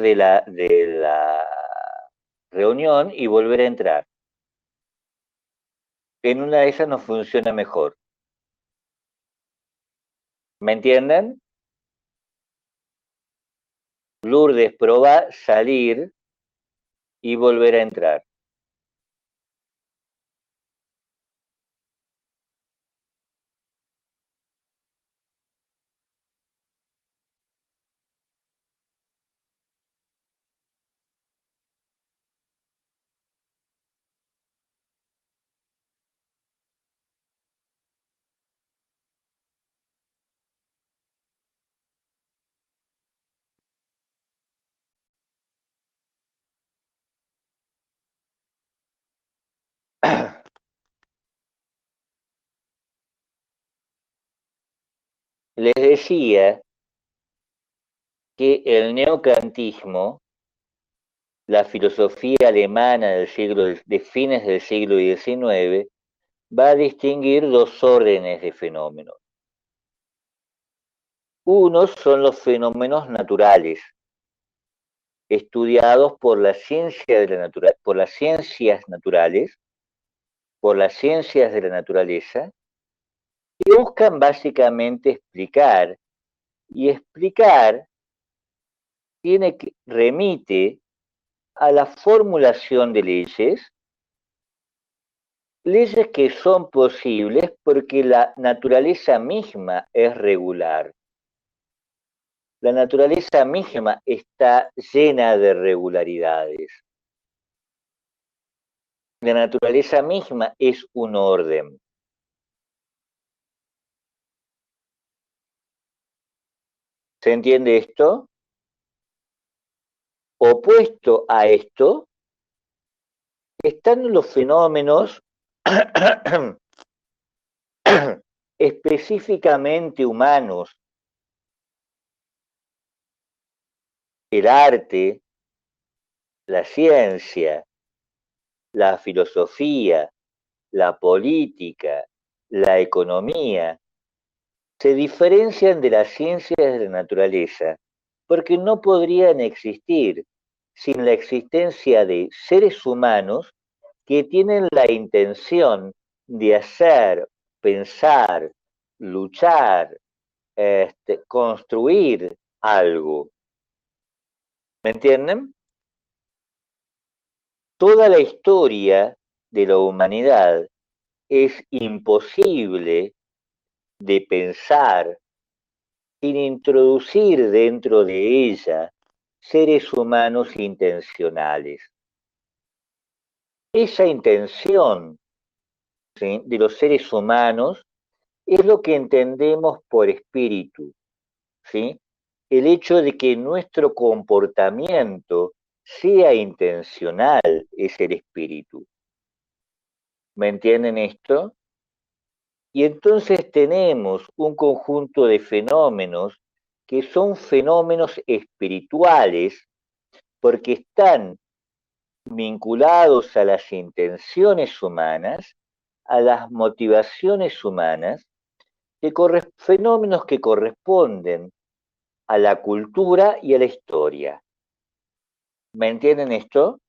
de la reunión y volver a entrar. En una de esas nos funciona mejor. ¿Me entienden? Lourdes, proba salir y volver a entrar. Les decía que el neocantismo, la filosofía alemana de fines del siglo XIX, va a distinguir dos órdenes de fenómenos. Unos son los fenómenos naturales, estudiados por la ciencia de la por las ciencias naturales, por las ciencias de la naturaleza, que buscan básicamente explicar, y explicar remite a la formulación de leyes que son posibles porque la naturaleza misma es regular. La naturaleza misma está llena de regularidades. La naturaleza misma es un orden. ¿Se entiende esto? Opuesto a esto están los fenómenos específicamente humanos, el arte, la ciencia, la filosofía, la política, la economía, se diferencian de las ciencias de la naturaleza porque no podrían existir sin la existencia de seres humanos que tienen la intención de hacer, pensar, luchar, construir algo. ¿Me entienden? Toda la historia de la humanidad es imposible de pensar sin introducir dentro de ella seres humanos intencionales. Esa intención, ¿sí?, de los seres humanos es lo que entendemos por espíritu, ¿sí? El hecho de que nuestro comportamiento sea intencional es el espíritu. ¿Me entienden esto? Y entonces tenemos un conjunto de fenómenos que son fenómenos espirituales porque están vinculados a las intenciones humanas, a las motivaciones humanas, fenómenos que corresponden a la cultura y a la historia. ¿Me entienden esto?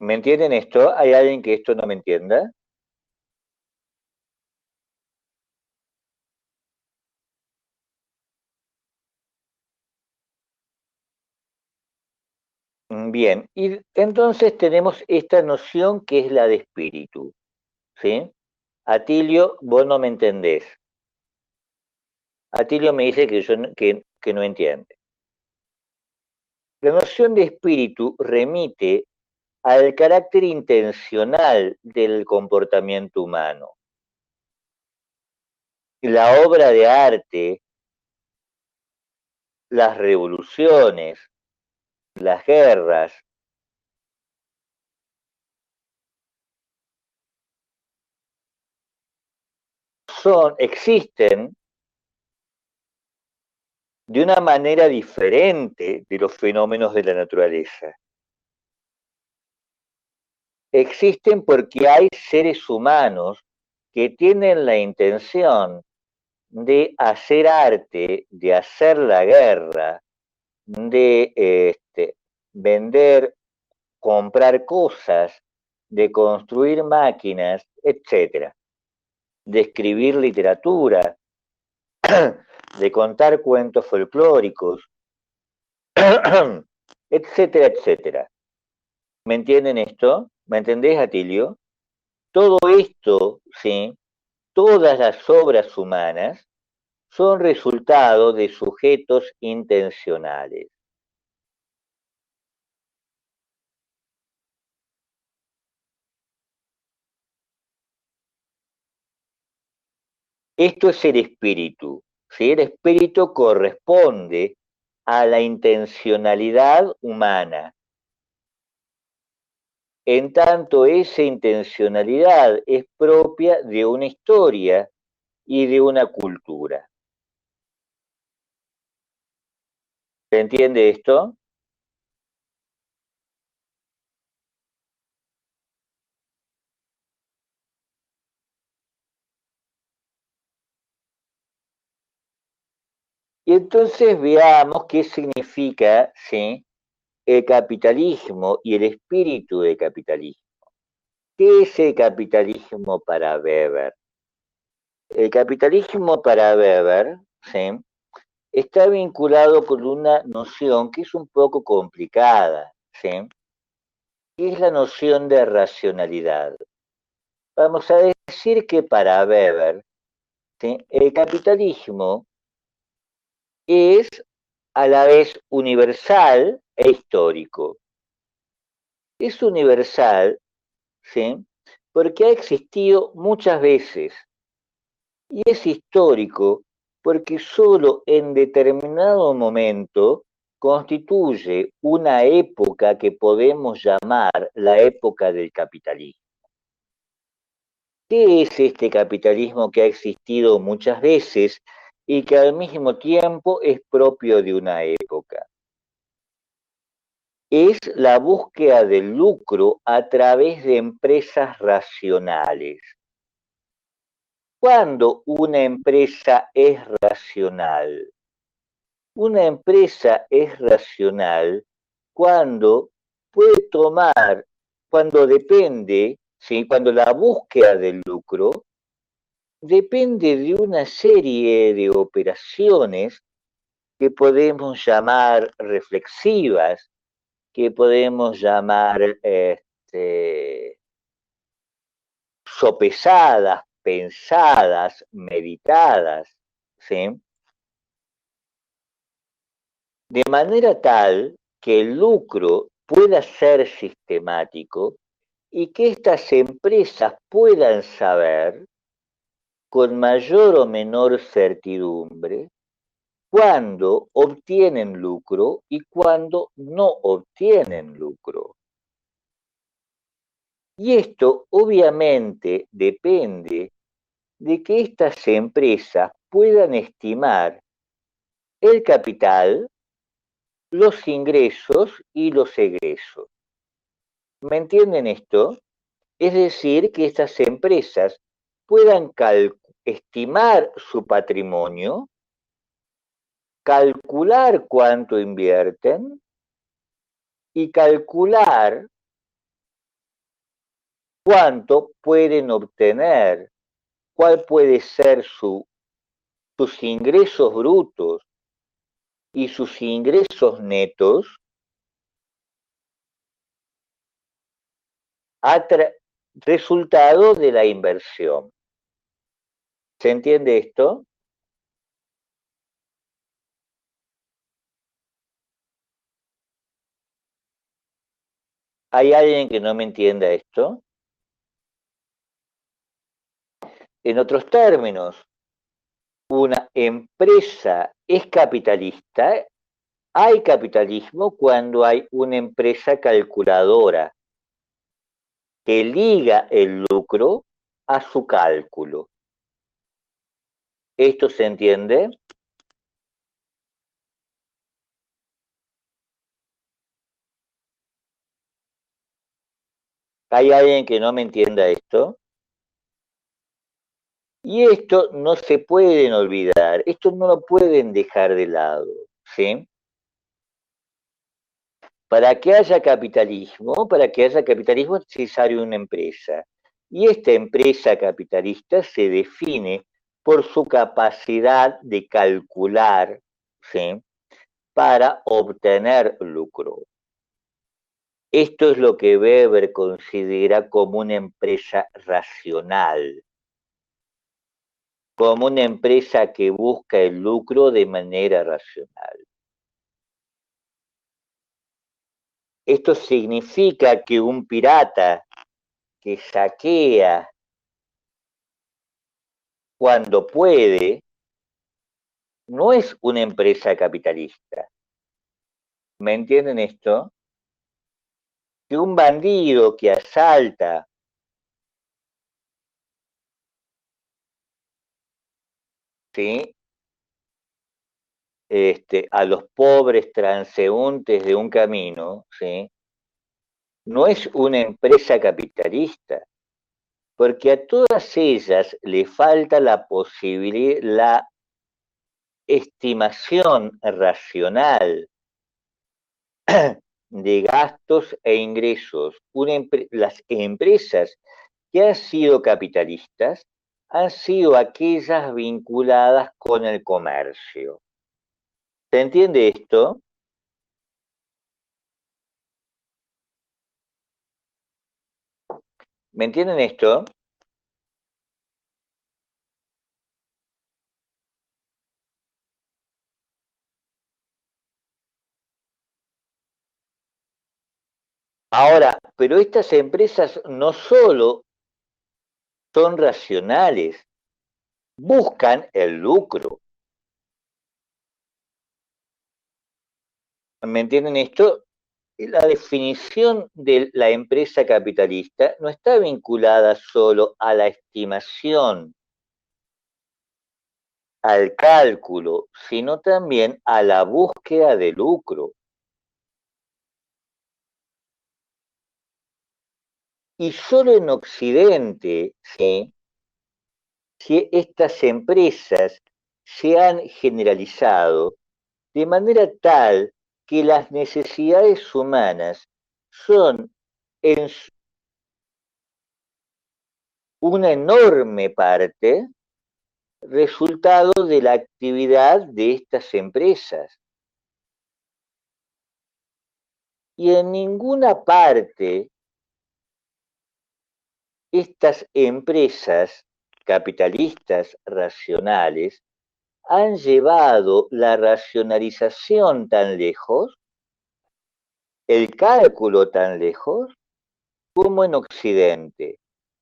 ¿Me entienden esto? ¿Hay alguien que esto no me entienda? Bien, y entonces tenemos esta noción que es la de espíritu, ¿sí? Atilio, vos no me entendés. Atilio me dice que no entiende. La noción de espíritu remite al carácter intencional del comportamiento humano. La obra de arte, las revoluciones, las guerras, existen de una manera diferente de los fenómenos de la naturaleza. Existen porque hay seres humanos que tienen la intención de hacer arte, de hacer la guerra, de vender, comprar cosas, de construir máquinas, etcétera, de escribir literatura, de contar cuentos folclóricos, etcétera, etcétera. ¿Me entienden esto? ¿Me entendés, Atilio? Todo esto, ¿sí? Todas las obras humanas son resultado de sujetos intencionales. Esto es el espíritu, ¿sí? El espíritu corresponde a la intencionalidad humana. En tanto, esa intencionalidad es propia de una historia y de una cultura. ¿Se entiende esto? Y entonces veamos qué significa, ¿sí?, el capitalismo y el espíritu del capitalismo. ¿Qué es el capitalismo para Weber? El capitalismo para Weber, ¿sí?, está vinculado con una noción que es un poco complicada, ¿sí?, que es la noción de racionalidad. Vamos a decir que para Weber, ¿sí?, el capitalismo es a la vez universal e histórico. Es universal, ¿sí?, porque ha existido muchas veces, y es histórico porque solo en determinado momento constituye una época que podemos llamar la época del capitalismo. ¿Qué es este capitalismo que ha existido muchas veces y que al mismo tiempo es propio de una época? Es la búsqueda del lucro a través de empresas racionales. ¿Cuándo una empresa es racional? Una empresa es racional cuando puede tomar, cuando depende, ¿sí?, cuando la búsqueda del lucro depende de una serie de operaciones que podemos llamar reflexivas, que podemos llamar sopesadas, pensadas, meditadas, ¿sí?, de manera tal que el lucro pueda ser sistemático y que estas empresas puedan saber con mayor o menor certidumbre cuándo obtienen lucro y cuándo no obtienen lucro. Y esto obviamente depende de que estas empresas puedan estimar el capital, los ingresos y los egresos. ¿Me entienden esto? Es decir, que estas empresas puedan estimar su patrimonio, calcular cuánto invierten y calcular cuánto pueden obtener, cuál puede ser sus ingresos brutos y sus ingresos netos resultado de la inversión. ¿Se entiende esto? ¿Hay alguien que no me entienda esto? En otros términos, una empresa es capitalista. Hay capitalismo cuando hay una empresa calculadora que liga el lucro a su cálculo. ¿Esto se entiende? ¿Hay alguien que no me entienda esto? Y esto no se pueden olvidar, esto no lo pueden dejar de lado, ¿sí? Para que haya capitalismo es necesario una empresa. Y esta empresa capitalista se define por su capacidad de calcular, ¿sí?, para obtener lucro. Esto es lo que Weber considera como una empresa racional, como una empresa que busca el lucro de manera racional. Esto significa que un pirata que saquea cuando puede no es una empresa capitalista. ¿Me entienden esto? Que un bandido que asalta, ¿sí?, a los pobres transeúntes de un camino, ¿sí?, no es una empresa capitalista, porque a todas ellas le falta la posibilidad, la estimación racional de gastos e ingresos. Las empresas que han sido capitalistas han sido aquellas vinculadas con el comercio. ¿Se entiende esto? ¿Me entienden esto? Ahora, pero estas empresas no solo son racionales, buscan el lucro. ¿Me entienden esto? La definición de la empresa capitalista no está vinculada solo a la estimación, al cálculo, sino también a la búsqueda de lucro. Y solo en Occidente, ¿sí?, si estas empresas se han generalizado de manera tal que las necesidades humanas son en una enorme parte resultado de la actividad de estas empresas. Y en ninguna parte estas empresas capitalistas racionales han llevado la racionalización tan lejos, el cálculo tan lejos, como en Occidente.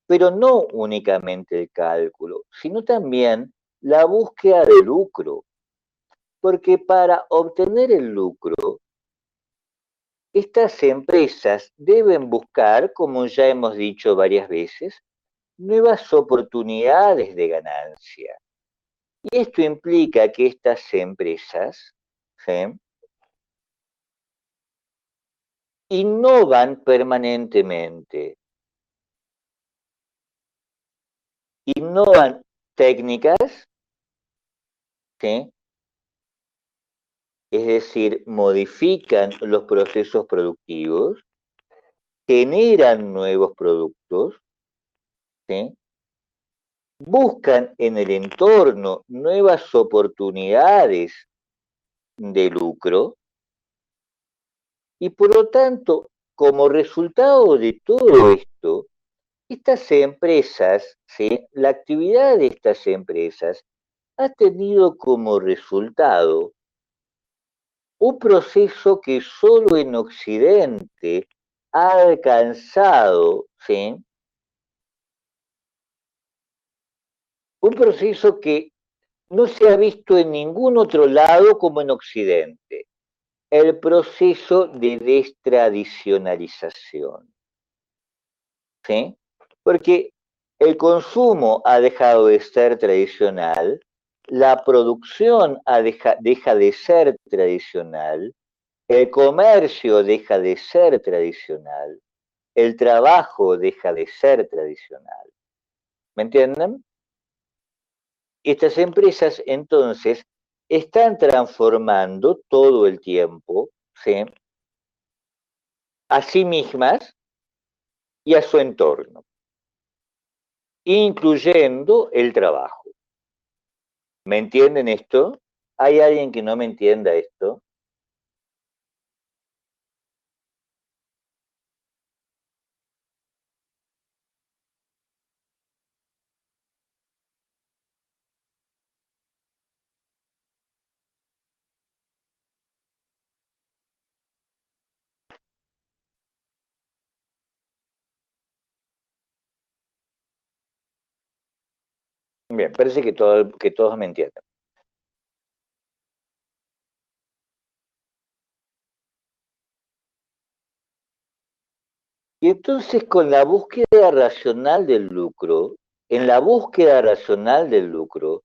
Pero no únicamente el cálculo, sino también la búsqueda de lucro. Porque para obtener el lucro, estas empresas deben buscar, como ya hemos dicho varias veces, nuevas oportunidades de ganancia. Y esto implica que estas empresas, ¿sí?, innovan permanentemente, innovan técnicas, ¿sí?, es decir, modifican los procesos productivos, generan nuevos productos, ¿sí?, buscan en el entorno nuevas oportunidades de lucro y por lo tanto, como resultado de todo esto, esto, estas empresas, ¿sí? La actividad de estas empresas ha tenido como resultado un proceso que solo en Occidente ha alcanzado, ¿sí? Un proceso que no se ha visto en ningún otro lado como en Occidente, el proceso de destradicionalización, ¿sí? Porque el consumo ha dejado de ser tradicional, la producción deja de ser tradicional, el comercio deja de ser tradicional, el trabajo deja de ser tradicional. ¿Me entienden? Estas empresas entonces están transformando todo el tiempo, ¿sí? A sí mismas y a su entorno, incluyendo el trabajo. ¿Me entienden esto? ¿Hay alguien que no me entienda esto? Bien, parece que todos me entienden. Y entonces con la búsqueda racional del lucro, en la búsqueda racional del lucro,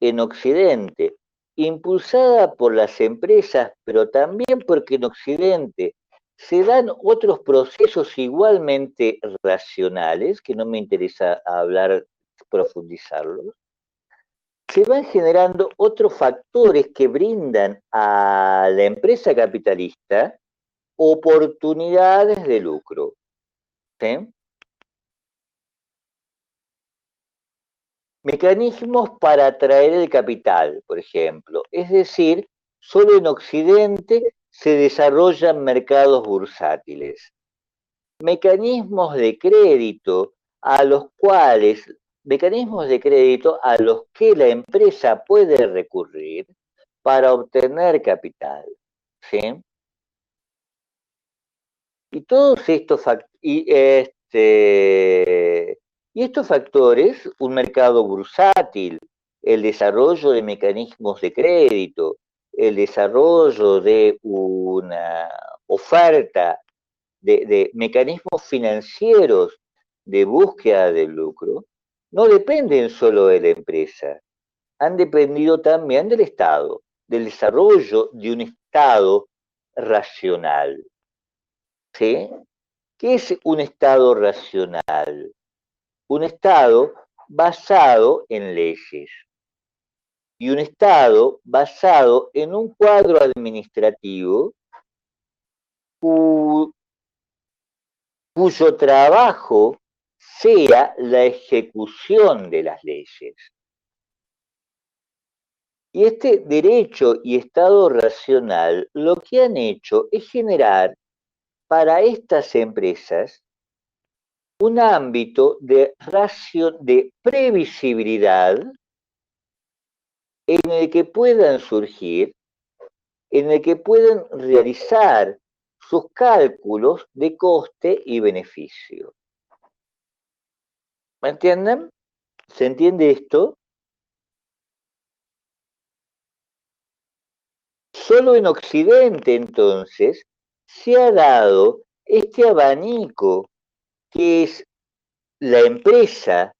en Occidente, impulsada por las empresas, pero también porque en Occidente se dan otros procesos igualmente racionales, que no me interesa hablar, profundizarlos, se van generando otros factores que brindan a la empresa capitalista oportunidades de lucro. ¿Sí? Mecanismos para atraer el capital, por ejemplo. Es decir, solo en Occidente se desarrollan mercados bursátiles. Mecanismos de crédito a los cuales, mecanismos de crédito a los que la empresa puede recurrir para obtener capital. ¿Sí? Y todos estos y estos factores, un mercado bursátil, el desarrollo de mecanismos de crédito, el desarrollo de una oferta de mecanismos financieros de búsqueda del lucro, no dependen solo de la empresa, han dependido también del Estado, del desarrollo de un Estado racional. ¿Sí? ¿Qué es un Estado racional? Un Estado basado en leyes y un Estado basado en un cuadro administrativo cu- cuyo trabajo sea la ejecución de las leyes. Y este derecho y Estado racional lo que han hecho es generar para estas empresas un ámbito de previsibilidad en el que puedan surgir, en el que puedan realizar sus cálculos de coste y beneficio. ¿Me entienden? ¿Se entiende esto? Solo en Occidente, entonces, se ha dado este abanico que es la empresa,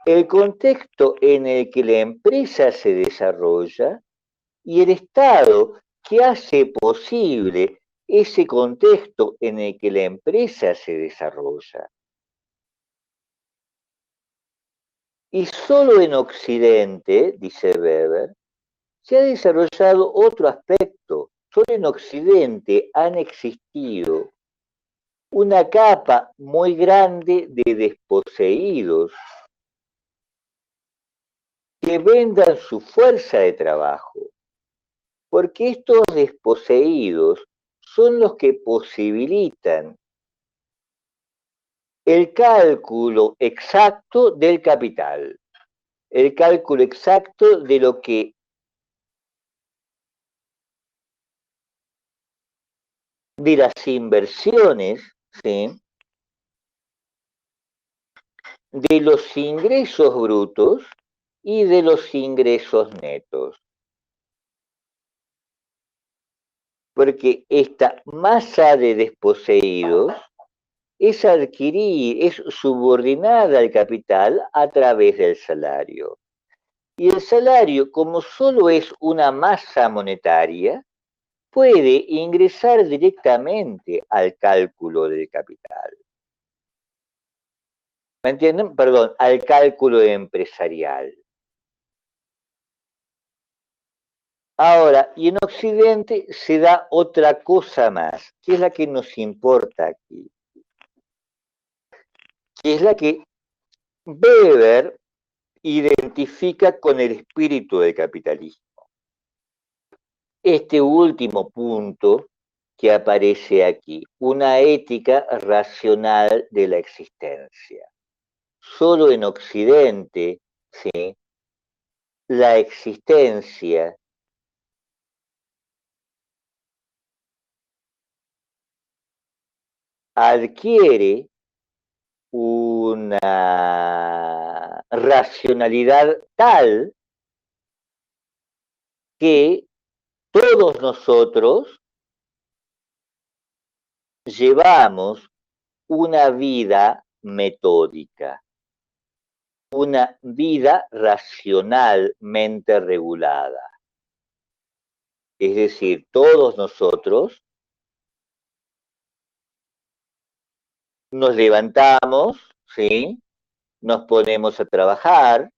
el contexto en el que la empresa se desarrolla y el Estado que hace posible ese contexto en el que la empresa se desarrolla. Y solo en Occidente, dice Weber, se ha desarrollado otro aspecto. Solo en Occidente han existido una capa muy grande de desposeídos que vendan su fuerza de trabajo, porque estos desposeídos son los que posibilitan el cálculo exacto del capital, el cálculo exacto de lo que de las inversiones, ¿sí? De los ingresos brutos y de los ingresos netos. Porque esta masa de desposeídos es adquirir, es subordinada al capital a través del salario. Y el salario, como solo es una masa monetaria, puede ingresar directamente al cálculo del capital. ¿Me entienden? Perdón, al cálculo empresarial. Ahora, y en Occidente se da otra cosa más, que es la que nos importa aquí, que es la que Weber identifica con el espíritu del capitalismo. Este último punto que aparece aquí, una ética racional de la existencia. Solo en Occidente, ¿sí? La existencia adquiere una racionalidad tal que todos nosotros llevamos una vida metódica, una vida racionalmente regulada. Es decir, todos nosotros nos levantamos, ¿sí? Nos ponemos a trabajar,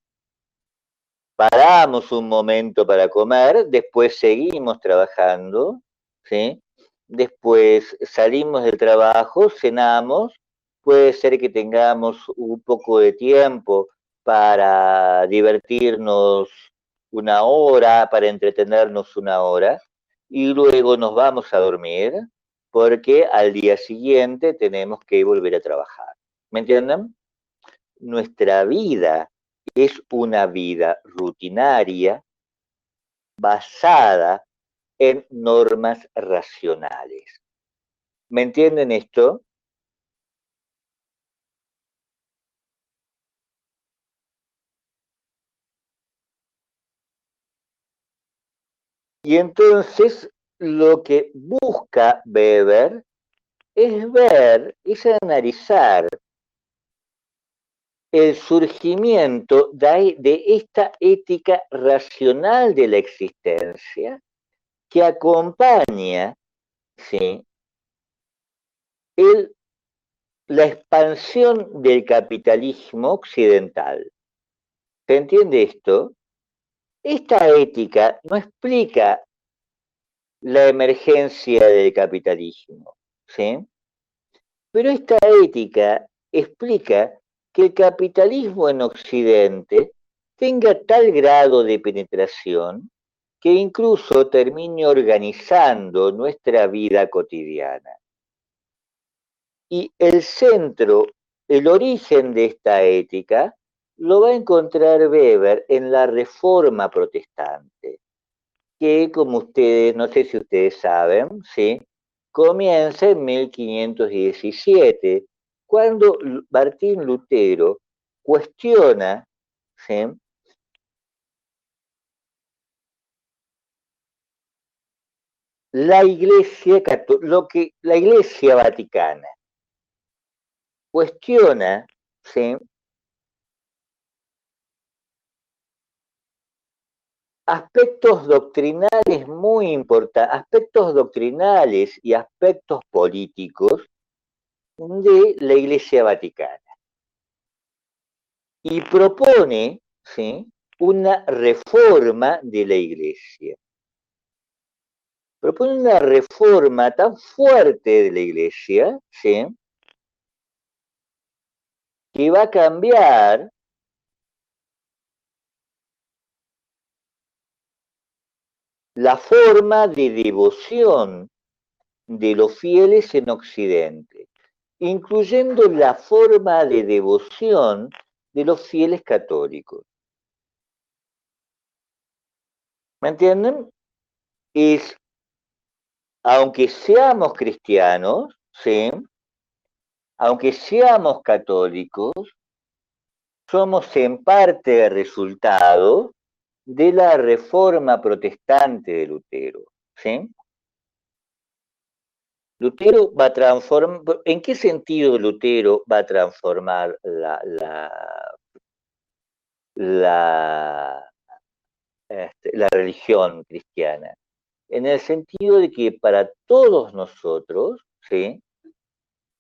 paramos un momento para comer, después seguimos trabajando, ¿sí? Después salimos del trabajo, cenamos, puede ser que tengamos un poco de tiempo para divertirnos una hora, para entretenernos una hora, y luego nos vamos a dormir porque al día siguiente tenemos que volver a trabajar. ¿Me entienden? Nuestra vida es una vida rutinaria basada en normas racionales. ¿Me entienden esto? Y entonces lo que busca Weber es ver, es analizar el surgimiento de esta ética racional de la existencia que acompaña, ¿sí? el, la expansión del capitalismo occidental. ¿Se entiende esto? Esta ética no explica la emergencia del capitalismo, ¿sí? Pero esta ética explica que el capitalismo en Occidente tenga tal grado de penetración que incluso termine organizando nuestra vida cotidiana. Y el centro, el origen de esta ética, lo va a encontrar Weber en la Reforma Protestante, que como ustedes, no sé si ustedes saben, ¿sí? Comienza en 1517, cuando Martín Lutero cuestiona, ¿sí? La Iglesia, la Iglesia Vaticana, cuestiona, ¿sí? Aspectos doctrinales muy importantes, aspectos doctrinales y aspectos políticos de la Iglesia Vaticana. Y propone, ¿sí? Una reforma de la Iglesia. Propone una reforma tan fuerte de la Iglesia, ¿sí? Que va a cambiar la forma de devoción de los fieles en Occidente. incluyendo la forma de devoción de los fieles católicos. ¿Me entienden? Es, aunque seamos cristianos, ¿sí? Aunque seamos católicos, somos en parte el resultado de la reforma protestante de Lutero, ¿sí? Lutero va a transformar, ¿en qué sentido Lutero va a transformar la, la religión cristiana? En el sentido de que para todos nosotros, ¿sí?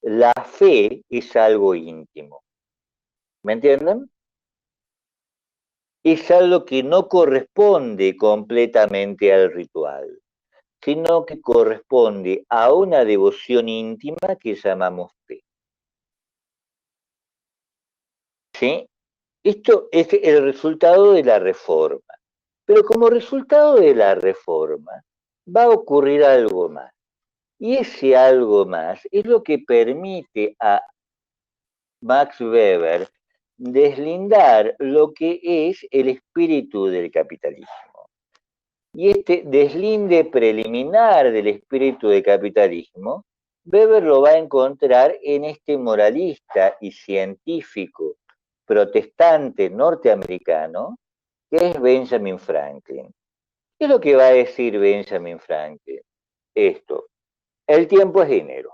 La fe es algo íntimo. ¿Me entienden? Es algo que no corresponde completamente al ritual, sino que corresponde a una devoción íntima que llamamos fe. ¿Sí? Esto es el resultado de la reforma. Pero como resultado de la reforma va a ocurrir algo más. Y ese algo más es lo que permite a Max Weber deslindar lo que es el espíritu del capitalismo. Y este deslinde preliminar del espíritu del capitalismo, Weber lo va a encontrar en este moralista y científico protestante norteamericano, que es Benjamin Franklin. ¿Qué es lo que va a decir Benjamin Franklin? Esto, el tiempo es dinero,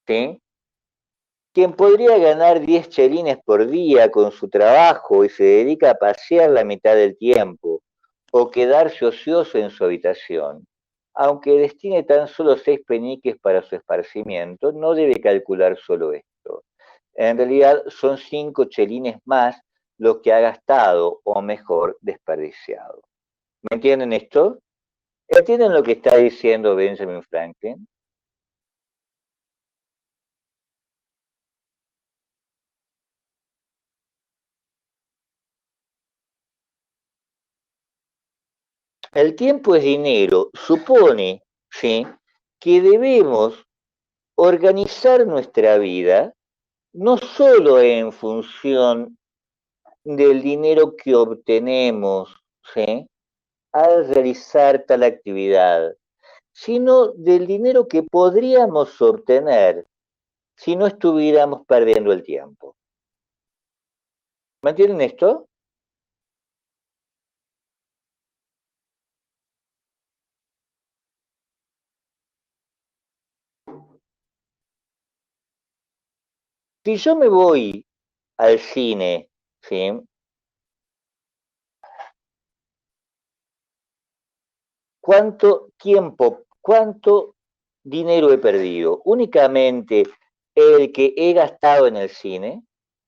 ¿sí? Quien podría ganar 10 chelines por día con su trabajo y se dedica a pasear la mitad del tiempo o quedarse ocioso en su habitación, aunque destine tan solo 6 peniques para su esparcimiento, no debe calcular solo esto. En realidad son 5 chelines más los que ha gastado, o mejor, desperdiciado. ¿Me entienden esto? ¿Entienden lo que está diciendo Benjamin Franklin? El tiempo es dinero supone, ¿sí?, que debemos organizar nuestra vida no solo en función del dinero que obtenemos, ¿sí?, al realizar tal actividad, sino del dinero que podríamos obtener si no estuviéramos perdiendo el tiempo. ¿Me entienden esto? Si yo me voy al cine, ¿sí?, ¿cuánto tiempo, cuánto dinero he perdido? ¿Únicamente el que he gastado en el cine?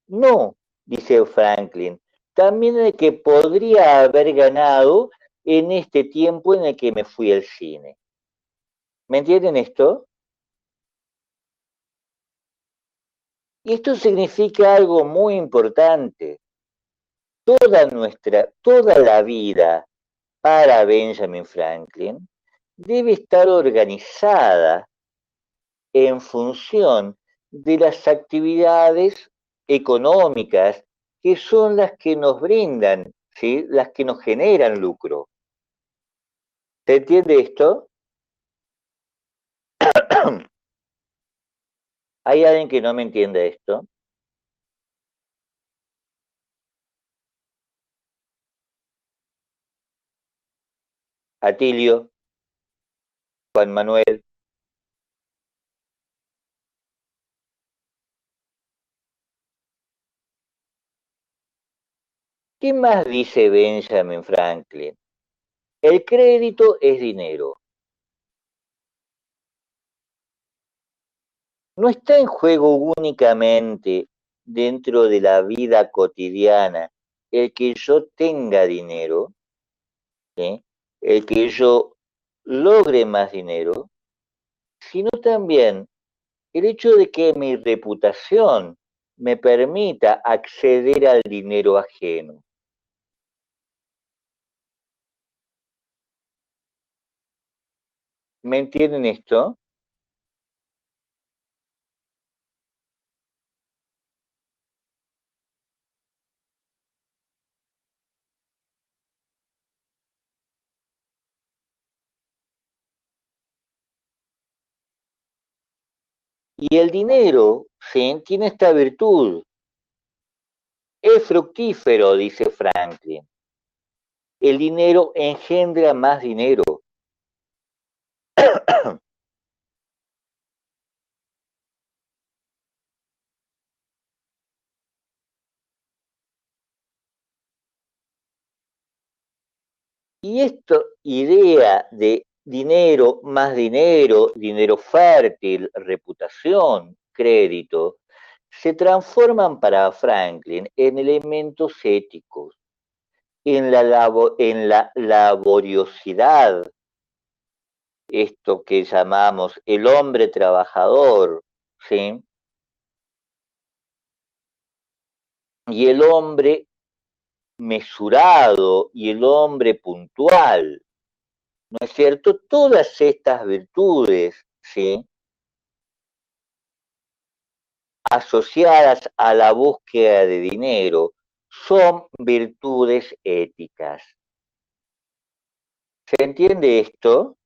No, dice Franklin, también el que podría haber ganado en este tiempo en el que me fui al cine. ¿Me entienden esto? Y esto significa algo muy importante. Toda la vida para Benjamin Franklin debe estar organizada en función de las actividades económicas que son las que nos brindan, ¿sí?, las que nos generan lucro. ¿Se entiende esto? ¿Hay alguien que no me entiende esto? Atilio, Juan Manuel. ¿Qué más dice Benjamin Franklin? El crédito es dinero. No está en juego únicamente dentro de la vida cotidiana el que yo tenga dinero, ¿sí?, el que yo logre más dinero, sino también el hecho de que mi reputación me permita acceder al dinero ajeno. ¿Me entienden esto? Y el dinero, ¿sí?, tiene esta virtud. Es fructífero, dice Franklin. El dinero engendra más dinero. Y esta idea de dinero más dinero, dinero fértil, reputación, crédito, se transforman para Franklin en elementos éticos, en la laboriosidad, esto que llamamos el hombre trabajador, ¿sí?, y el hombre mesurado y el hombre puntual, ¿no es cierto? Todas estas virtudes, ¿sí?, asociadas a la búsqueda de dinero, son virtudes éticas. ¿Se entiende esto?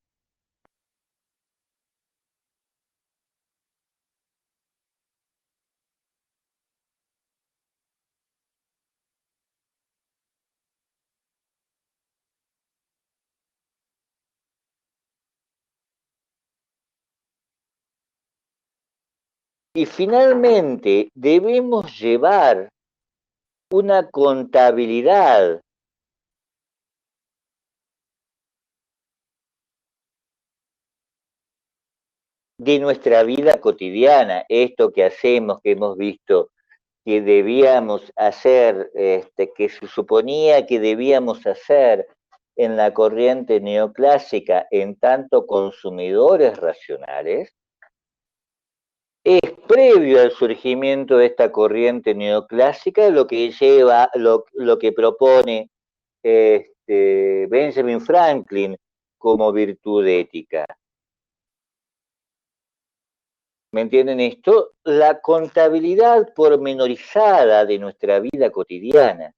Y finalmente debemos llevar una contabilidad de nuestra vida cotidiana, esto que hacemos, que hemos visto que debíamos hacer, que se suponía que debíamos hacer en la corriente neoclásica en tanto consumidores racionales, es previo al surgimiento de esta corriente neoclásica lo que lleva, lo que propone Benjamin Franklin como virtud ética. ¿Me entienden esto? La contabilidad pormenorizada de nuestra vida cotidiana,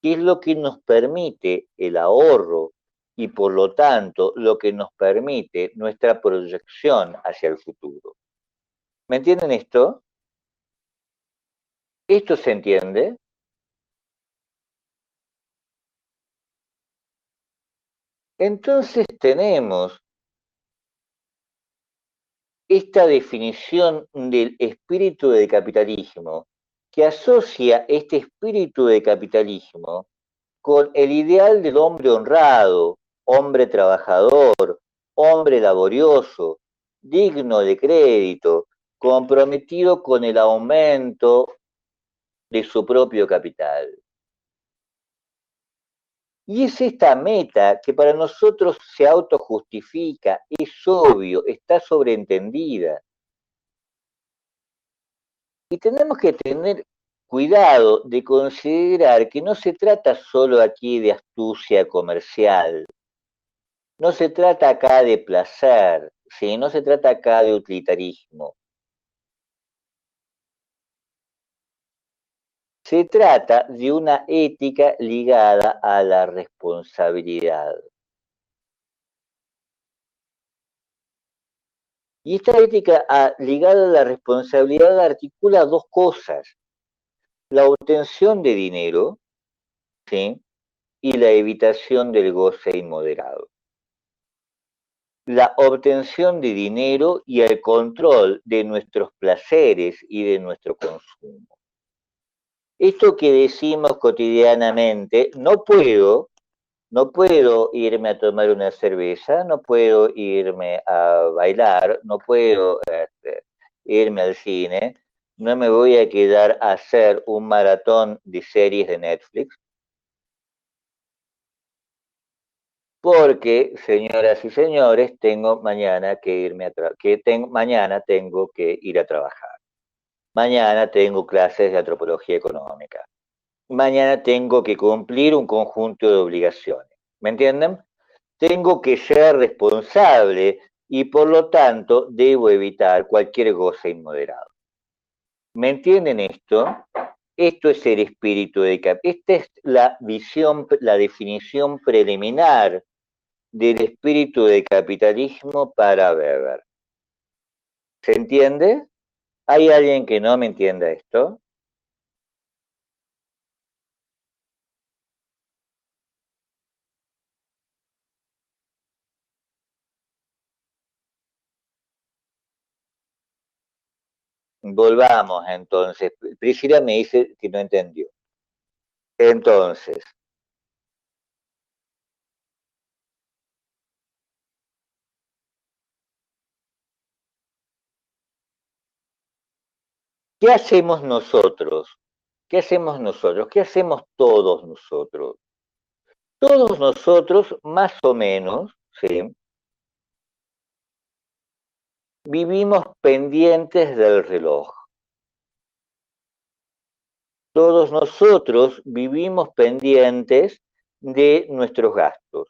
que es lo que nos permite el ahorro y por lo tanto lo que nos permite nuestra proyección hacia el futuro. ¿Me entienden esto? ¿Esto se entiende? Entonces tenemos esta definición del espíritu del capitalismo que asocia este espíritu de capitalismo con el ideal del hombre honrado, hombre trabajador, hombre laborioso, digno de crédito, comprometido con el aumento de su propio capital. Y es esta meta que para nosotros se autojustifica, es obvio, está sobreentendida. Y tenemos que tener cuidado de considerar que no se trata solo aquí de astucia comercial, no se trata acá de placer, ¿sí?, no se trata acá de utilitarismo. Se trata de una ética ligada a la responsabilidad. Y esta ética ligada a la responsabilidad articula dos cosas: la obtención de dinero, ¿sí?, y la evitación del goce inmoderado. La obtención de dinero y el control de nuestros placeres y de nuestro consumo. Esto que decimos cotidianamente, no puedo irme a tomar una cerveza, no puedo irme a bailar, no puedo irme al cine, no me voy a quedar a hacer un maratón de series de Netflix, porque, señoras y señores, tengo mañana que irme mañana tengo que ir a trabajar. Mañana tengo clases de antropología económica. Mañana tengo que cumplir un conjunto de obligaciones. ¿Me entienden? Tengo que ser responsable y por lo tanto debo evitar cualquier goce inmoderado. ¿Me entienden esto? Esto es el espíritu de esta es la visión, la definición preliminar del espíritu del capitalismo para Weber. ¿Se entiende? ¿Hay alguien que no me entienda esto? Volvamos entonces. Priscila me dice que no entendió. Entonces, ¿qué hacemos nosotros? ¿Qué hacemos nosotros? ¿Qué hacemos todos nosotros? Todos nosotros, más o menos, ¿sí? Vivimos pendientes del reloj. Todos nosotros vivimos pendientes de nuestros gastos.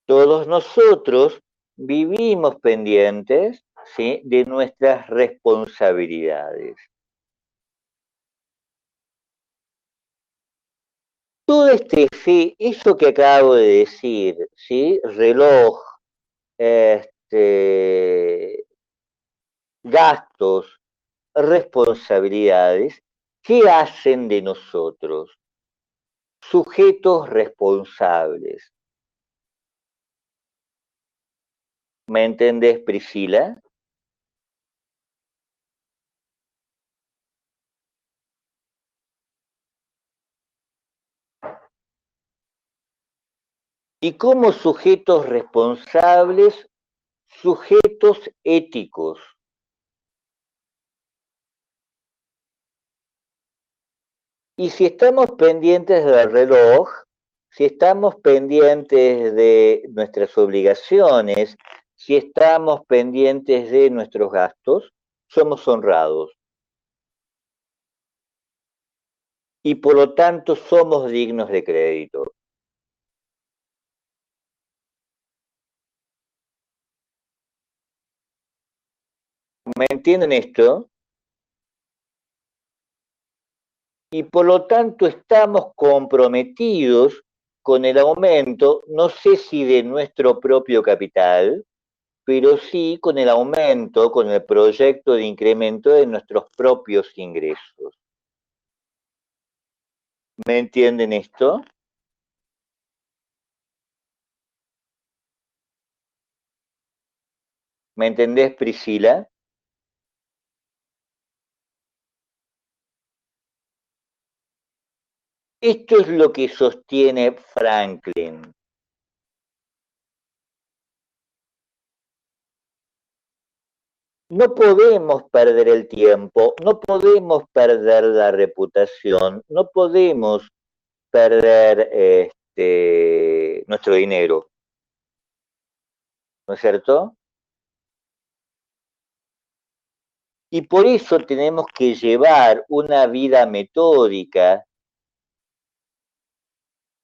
Todos nosotros vivimos pendientes, ¿sí?, de nuestras responsabilidades. Todo sí, eso que acabo de decir, ¿sí? Reloj, gastos, responsabilidades, ¿qué hacen de nosotros? Sujetos responsables. ¿Me entendés, Priscila? Y como sujetos responsables, sujetos éticos. Y si estamos pendientes del reloj, si estamos pendientes de nuestras obligaciones, si estamos pendientes de nuestros gastos, somos honrados. Y por lo tanto somos dignos de crédito. ¿Me entienden esto? Y por lo tanto estamos comprometidos con el aumento, no sé si de nuestro propio capital, pero sí con el aumento, con el proyecto de incremento de nuestros propios ingresos. ¿Me entienden esto? ¿Me entendés, Priscila? Esto es lo que sostiene Franklin. No podemos perder el tiempo, no podemos perder la reputación, no podemos perder nuestro dinero, ¿no es cierto? Y por eso tenemos que llevar una vida metódica,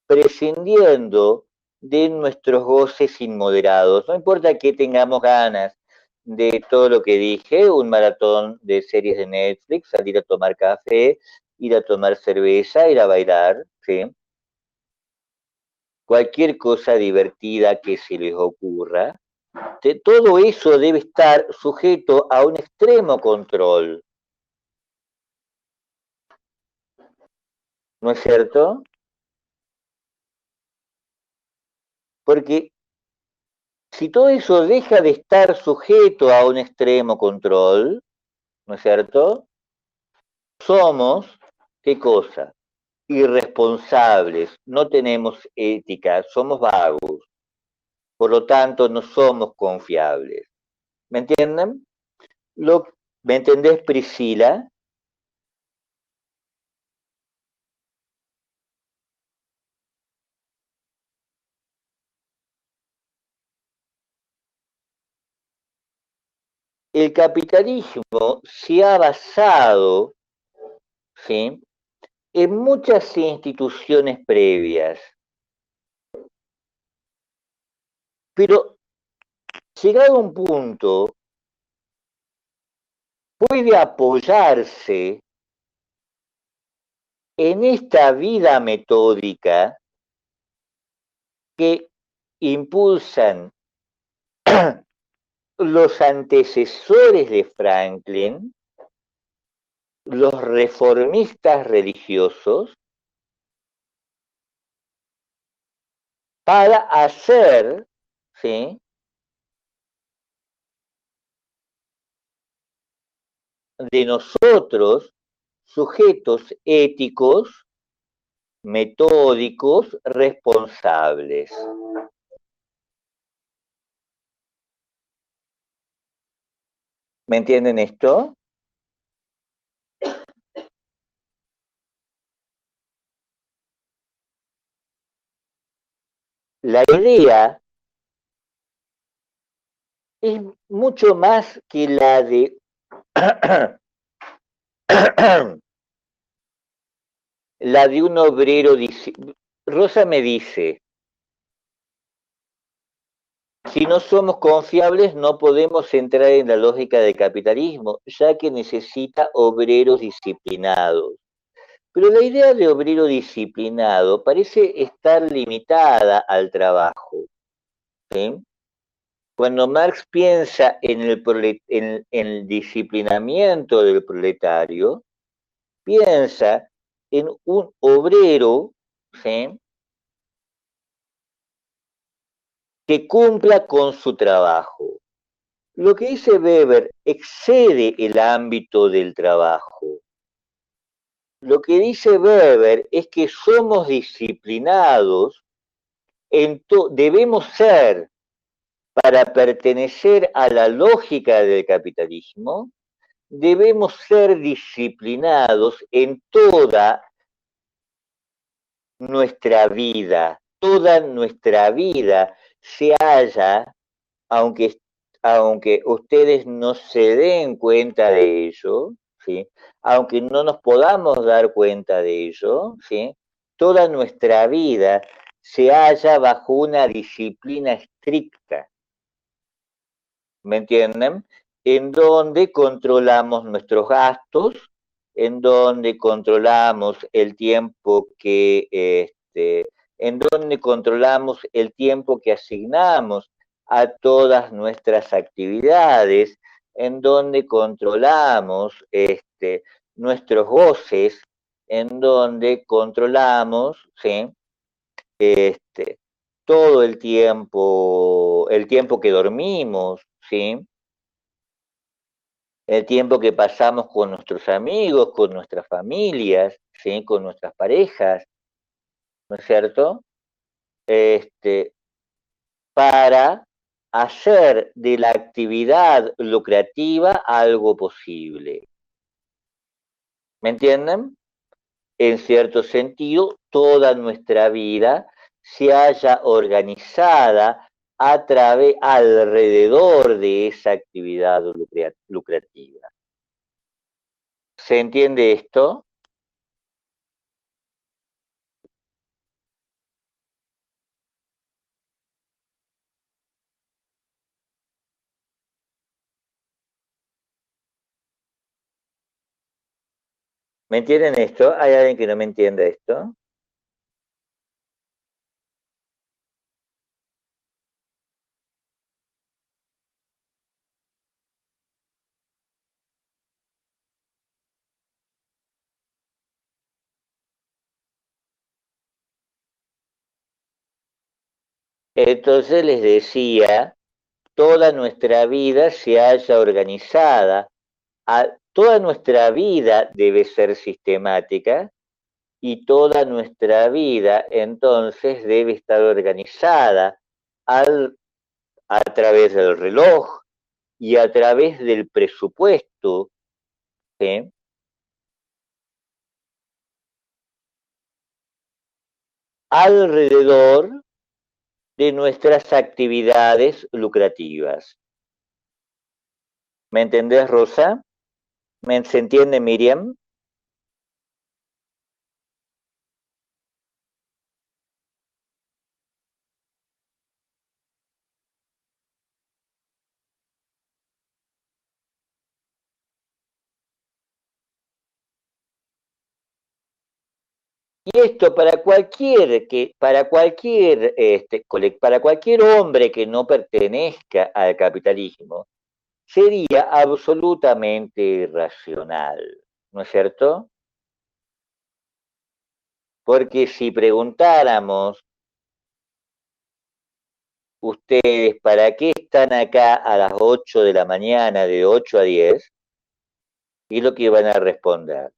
prescindiendo de nuestros goces inmoderados. No importa que tengamos ganas de todo lo que dije, un maratón de series de Netflix, salir a tomar café, ir a tomar cerveza, ir a bailar, ¿sí? Cualquier cosa divertida que se les ocurra, todo eso debe estar sujeto a un extremo control, ¿no es cierto? Porque si todo eso deja de estar sujeto a un extremo control, ¿no es cierto? Somos, ¿qué cosa? Irresponsables, no tenemos ética, somos vagos, por lo tanto no somos confiables. ¿Me entienden? Lo, ¿Me entendés, Priscila? El capitalismo se ha basado, ¿sí?, en muchas instituciones previas, pero llegado a un punto puede apoyarse en esta vida metódica que impulsan los antecesores de Franklin, los reformistas religiosos, para hacer, ¿sí?, de nosotros sujetos éticos, metódicos, responsables. ¿Me entienden esto? La idea es mucho más que la de la de un obrero. Rosa me dice, si no somos confiables no podemos entrar en la lógica del capitalismo, ya que necesita obreros disciplinados. Pero la idea de obrero disciplinado parece estar limitada al trabajo, ¿sí? Cuando Marx piensa en el disciplinamiento del proletario, piensa en un obrero, ¿sí?, que cumpla con su trabajo. Lo que dice Weber excede el ámbito del trabajo. Lo que dice Weber es que somos disciplinados, debemos ser, para pertenecer a la lógica del capitalismo, debemos ser disciplinados en toda nuestra vida. Toda nuestra vida se halla, aunque, aunque ustedes no se den cuenta de ello, ¿sí?, aunque no nos podamos dar cuenta de ello, ¿sí?, toda nuestra vida se halla bajo una disciplina estricta, ¿me entienden? En donde controlamos nuestros gastos, en donde controlamos el tiempo en donde controlamos el tiempo que asignamos a todas nuestras actividades, en donde controlamos nuestros goces, en donde controlamos, ¿sí?, este, todo el tiempo que dormimos, ¿sí?, el tiempo que pasamos con nuestros amigos, con nuestras familias, ¿sí?, con nuestras parejas, ¿no es cierto? Este, para hacer de la actividad lucrativa algo posible. ¿Me entienden? En cierto sentido, toda nuestra vida se halla organizada alrededor de esa actividad lucrativa. ¿Se entiende esto? ¿Me entienden esto? ¿Hay alguien que no me entienda esto? Entonces les decía, toda nuestra vida se halla organizada, toda nuestra vida debe ser sistemática y toda nuestra vida entonces debe estar organizada a través del reloj y a través del presupuesto, ¿sí?, alrededor de nuestras actividades lucrativas. ¿Me entendés, Rosa? ¿Se entiende, Miriam? Y esto para cualquier hombre que no pertenezca al capitalismo sería absolutamente irracional, ¿no es cierto? Porque si preguntáramos, ustedes, ¿para qué están acá a las 8 de la mañana, de 8 a 10? ¿Qué es lo que van a responder?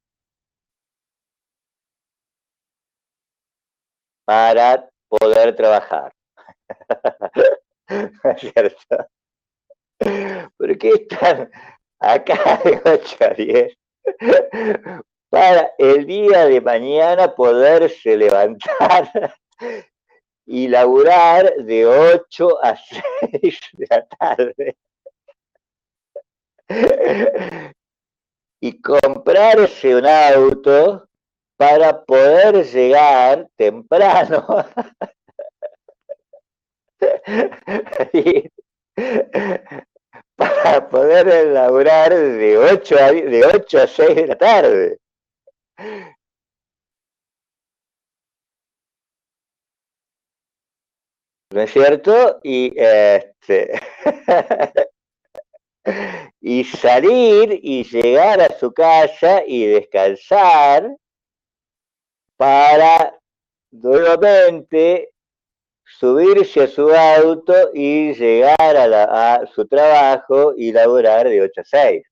Para poder trabajar, ¿no es cierto? ¿Por qué están acá de 8 a 10? Para el día de mañana poderse levantar y laburar de 8 a 6 de la tarde. Y comprarse un auto para poder llegar temprano y para poder laburar de 8 a 6 de la tarde. ¿No es cierto? Y salir y llegar a su casa y descansar para nuevamente subirse a su auto y llegar a su trabajo y laborar de 8 a 6.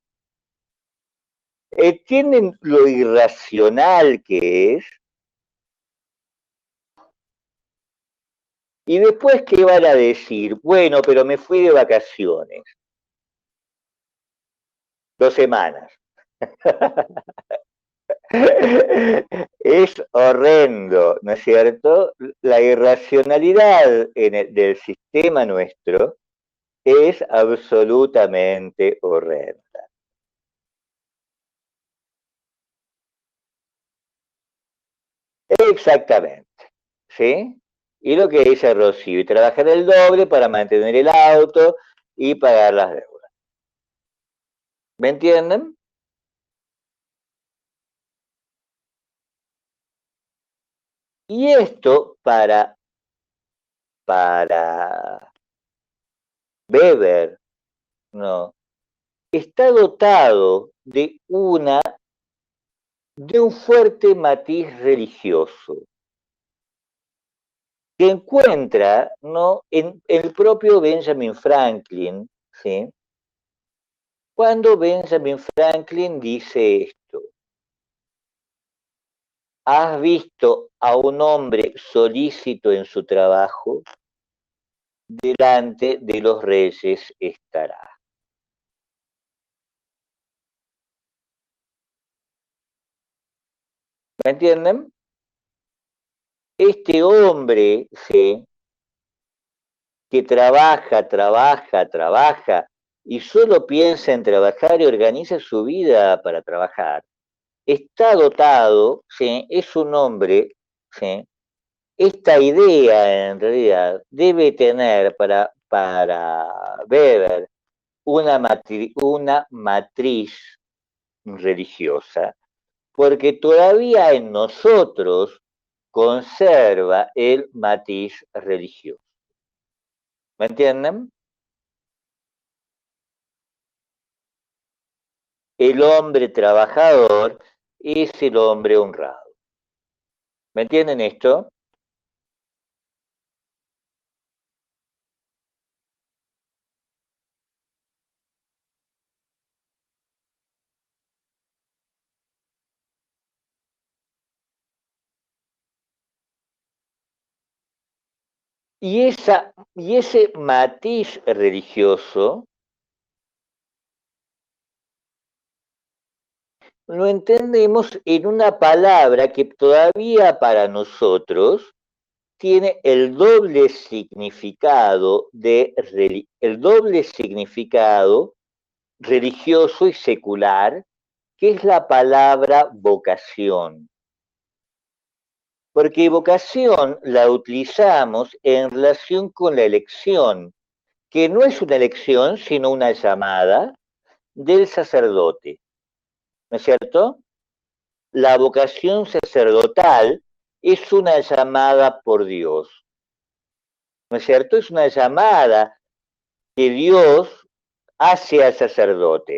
¿Entienden lo irracional que es? Y después, ¿qué van a decir? Bueno, pero me fui de vacaciones. 2 semanas. Es horrendo, ¿no es cierto? La irracionalidad del sistema nuestro es absolutamente horrenda. Exactamente, ¿sí? Y lo que dice Rocío, y trabajar el doble para mantener el auto y pagar las deudas. ¿Me entienden? Y esto para Weber, ¿no? Está dotado de un fuerte matiz religioso que encuentra, ¿no?, en el propio Benjamin Franklin, ¿sí? Cuando Benjamin Franklin dice esto: ¿has visto a un hombre solícito en su trabajo? Delante de los reyes estará. ¿Me entienden? Este hombre, ¿sí?, que trabaja y solo piensa en trabajar y organiza su vida para trabajar, está dotado, ¿sí?, es un hombre, ¿sí?, esta idea en realidad debe tener para Weber una matriz religiosa, porque todavía en nosotros conserva el matiz religioso. ¿Me entienden? El hombre trabajador es el hombre honrado. ¿Me entienden esto? Y ese matiz religioso lo entendemos en una palabra que todavía para nosotros tiene el doble significado religioso y secular, que es la palabra vocación. Porque vocación la utilizamos en relación con la elección, que no es una elección, sino una llamada del sacerdote, ¿no es cierto? La vocación sacerdotal es una llamada por Dios, ¿no es cierto? Es una llamada que Dios hace al sacerdote.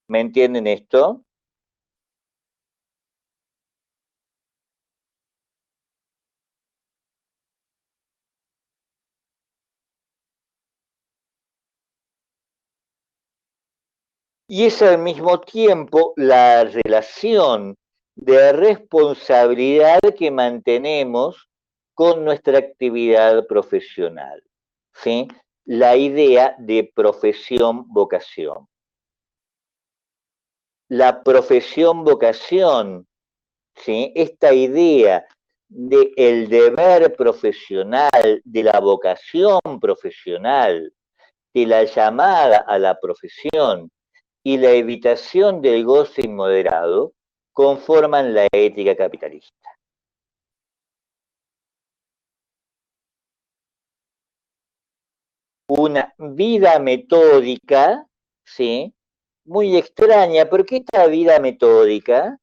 ¿Me entienden esto? Y es al mismo tiempo la relación de responsabilidad que mantenemos con nuestra actividad profesional, ¿sí? La idea de profesión-vocación. La profesión-vocación, ¿sí? Esta idea del deber profesional, de la vocación profesional, de la llamada a la profesión, y la evitación del goce inmoderado conforman la ética capitalista. Una vida metódica, ¿sí? Muy extraña, porque esta vida metódica,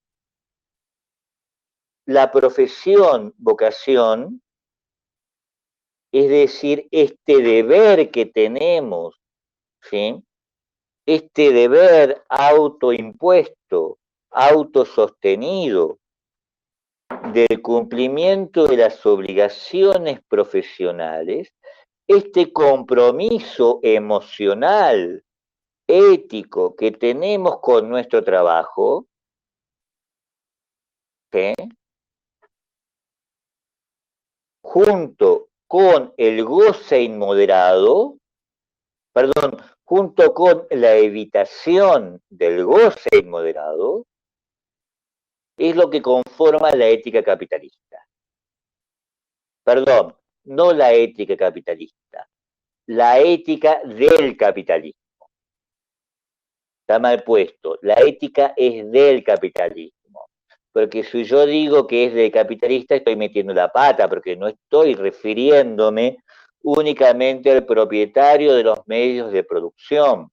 la profesión, vocación, es decir, este deber que tenemos, ¿sí? Este deber autoimpuesto, autosostenido, del cumplimiento de las obligaciones profesionales, este compromiso emocional, ético que tenemos con nuestro trabajo, ¿sí? Junto con el goce inmoderado, perdón, junto con la evitación del goce inmoderado, es lo que conforma la ética capitalista. Perdón, no la ética capitalista, la ética del capitalismo. Está mal puesto. La ética es del capitalismo. Porque si yo digo que es del capitalista, estoy metiendo la pata, porque no estoy refiriéndome únicamente al propietario de los medios de producción.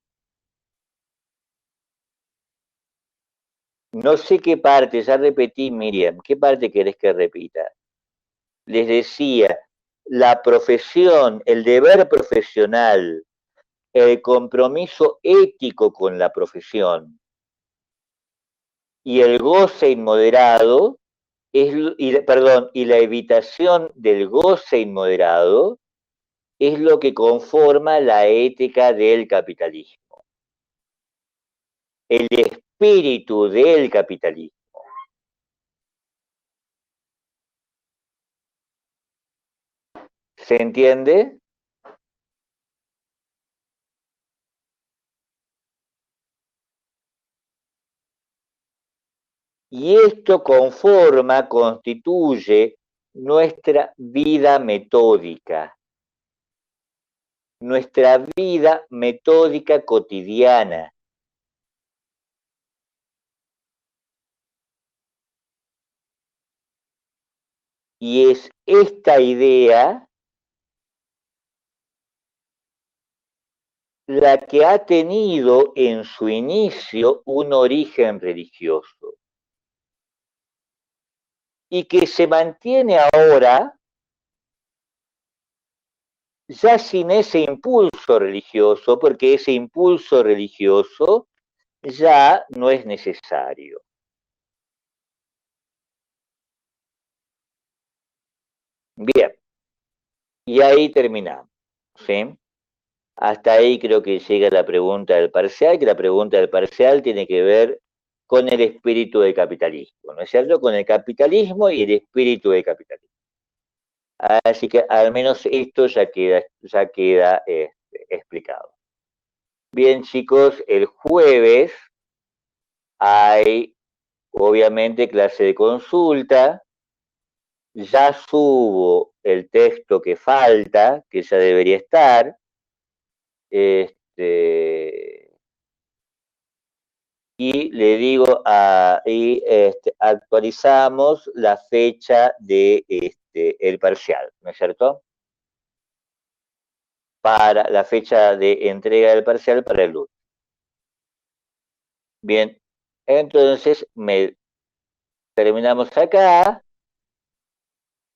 No sé qué parte, ya repetí, Miriam, ¿qué parte querés que repita? Les decía, la profesión, el deber profesional, el compromiso ético con la profesión y el goce inmoderado y la evitación del goce inmoderado es lo que conforma la ética del capitalismo, el espíritu del capitalismo. ¿Se entiende? Y esto constituye nuestra vida metódica, nuestra vida metódica cotidiana. Y es esta idea la que ha tenido en su inicio un origen religioso y que se mantiene ahora ya sin ese impulso religioso, porque ese impulso religioso ya no es necesario. Bien, y ahí terminamos, ¿sí? Hasta ahí creo que llega la pregunta del parcial, que la pregunta del parcial tiene que ver con el espíritu del capitalismo, ¿no es cierto? Con el capitalismo y el espíritu del capitalismo. Así que al menos esto ya queda explicado. Bien, chicos, el jueves hay obviamente clase de consulta. Ya subo el texto que falta, que ya debería estar. Este, y le digo, actualizamos la fecha de el parcial, ¿no es cierto? Para la fecha de entrega del parcial para el lunes. Bien, entonces me terminamos acá.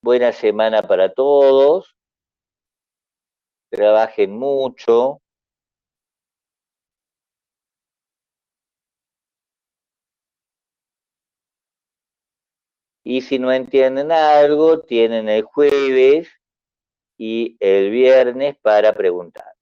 Buena semana para todos. Trabajen mucho. Y si no entienden algo, tienen el jueves y el viernes para preguntar.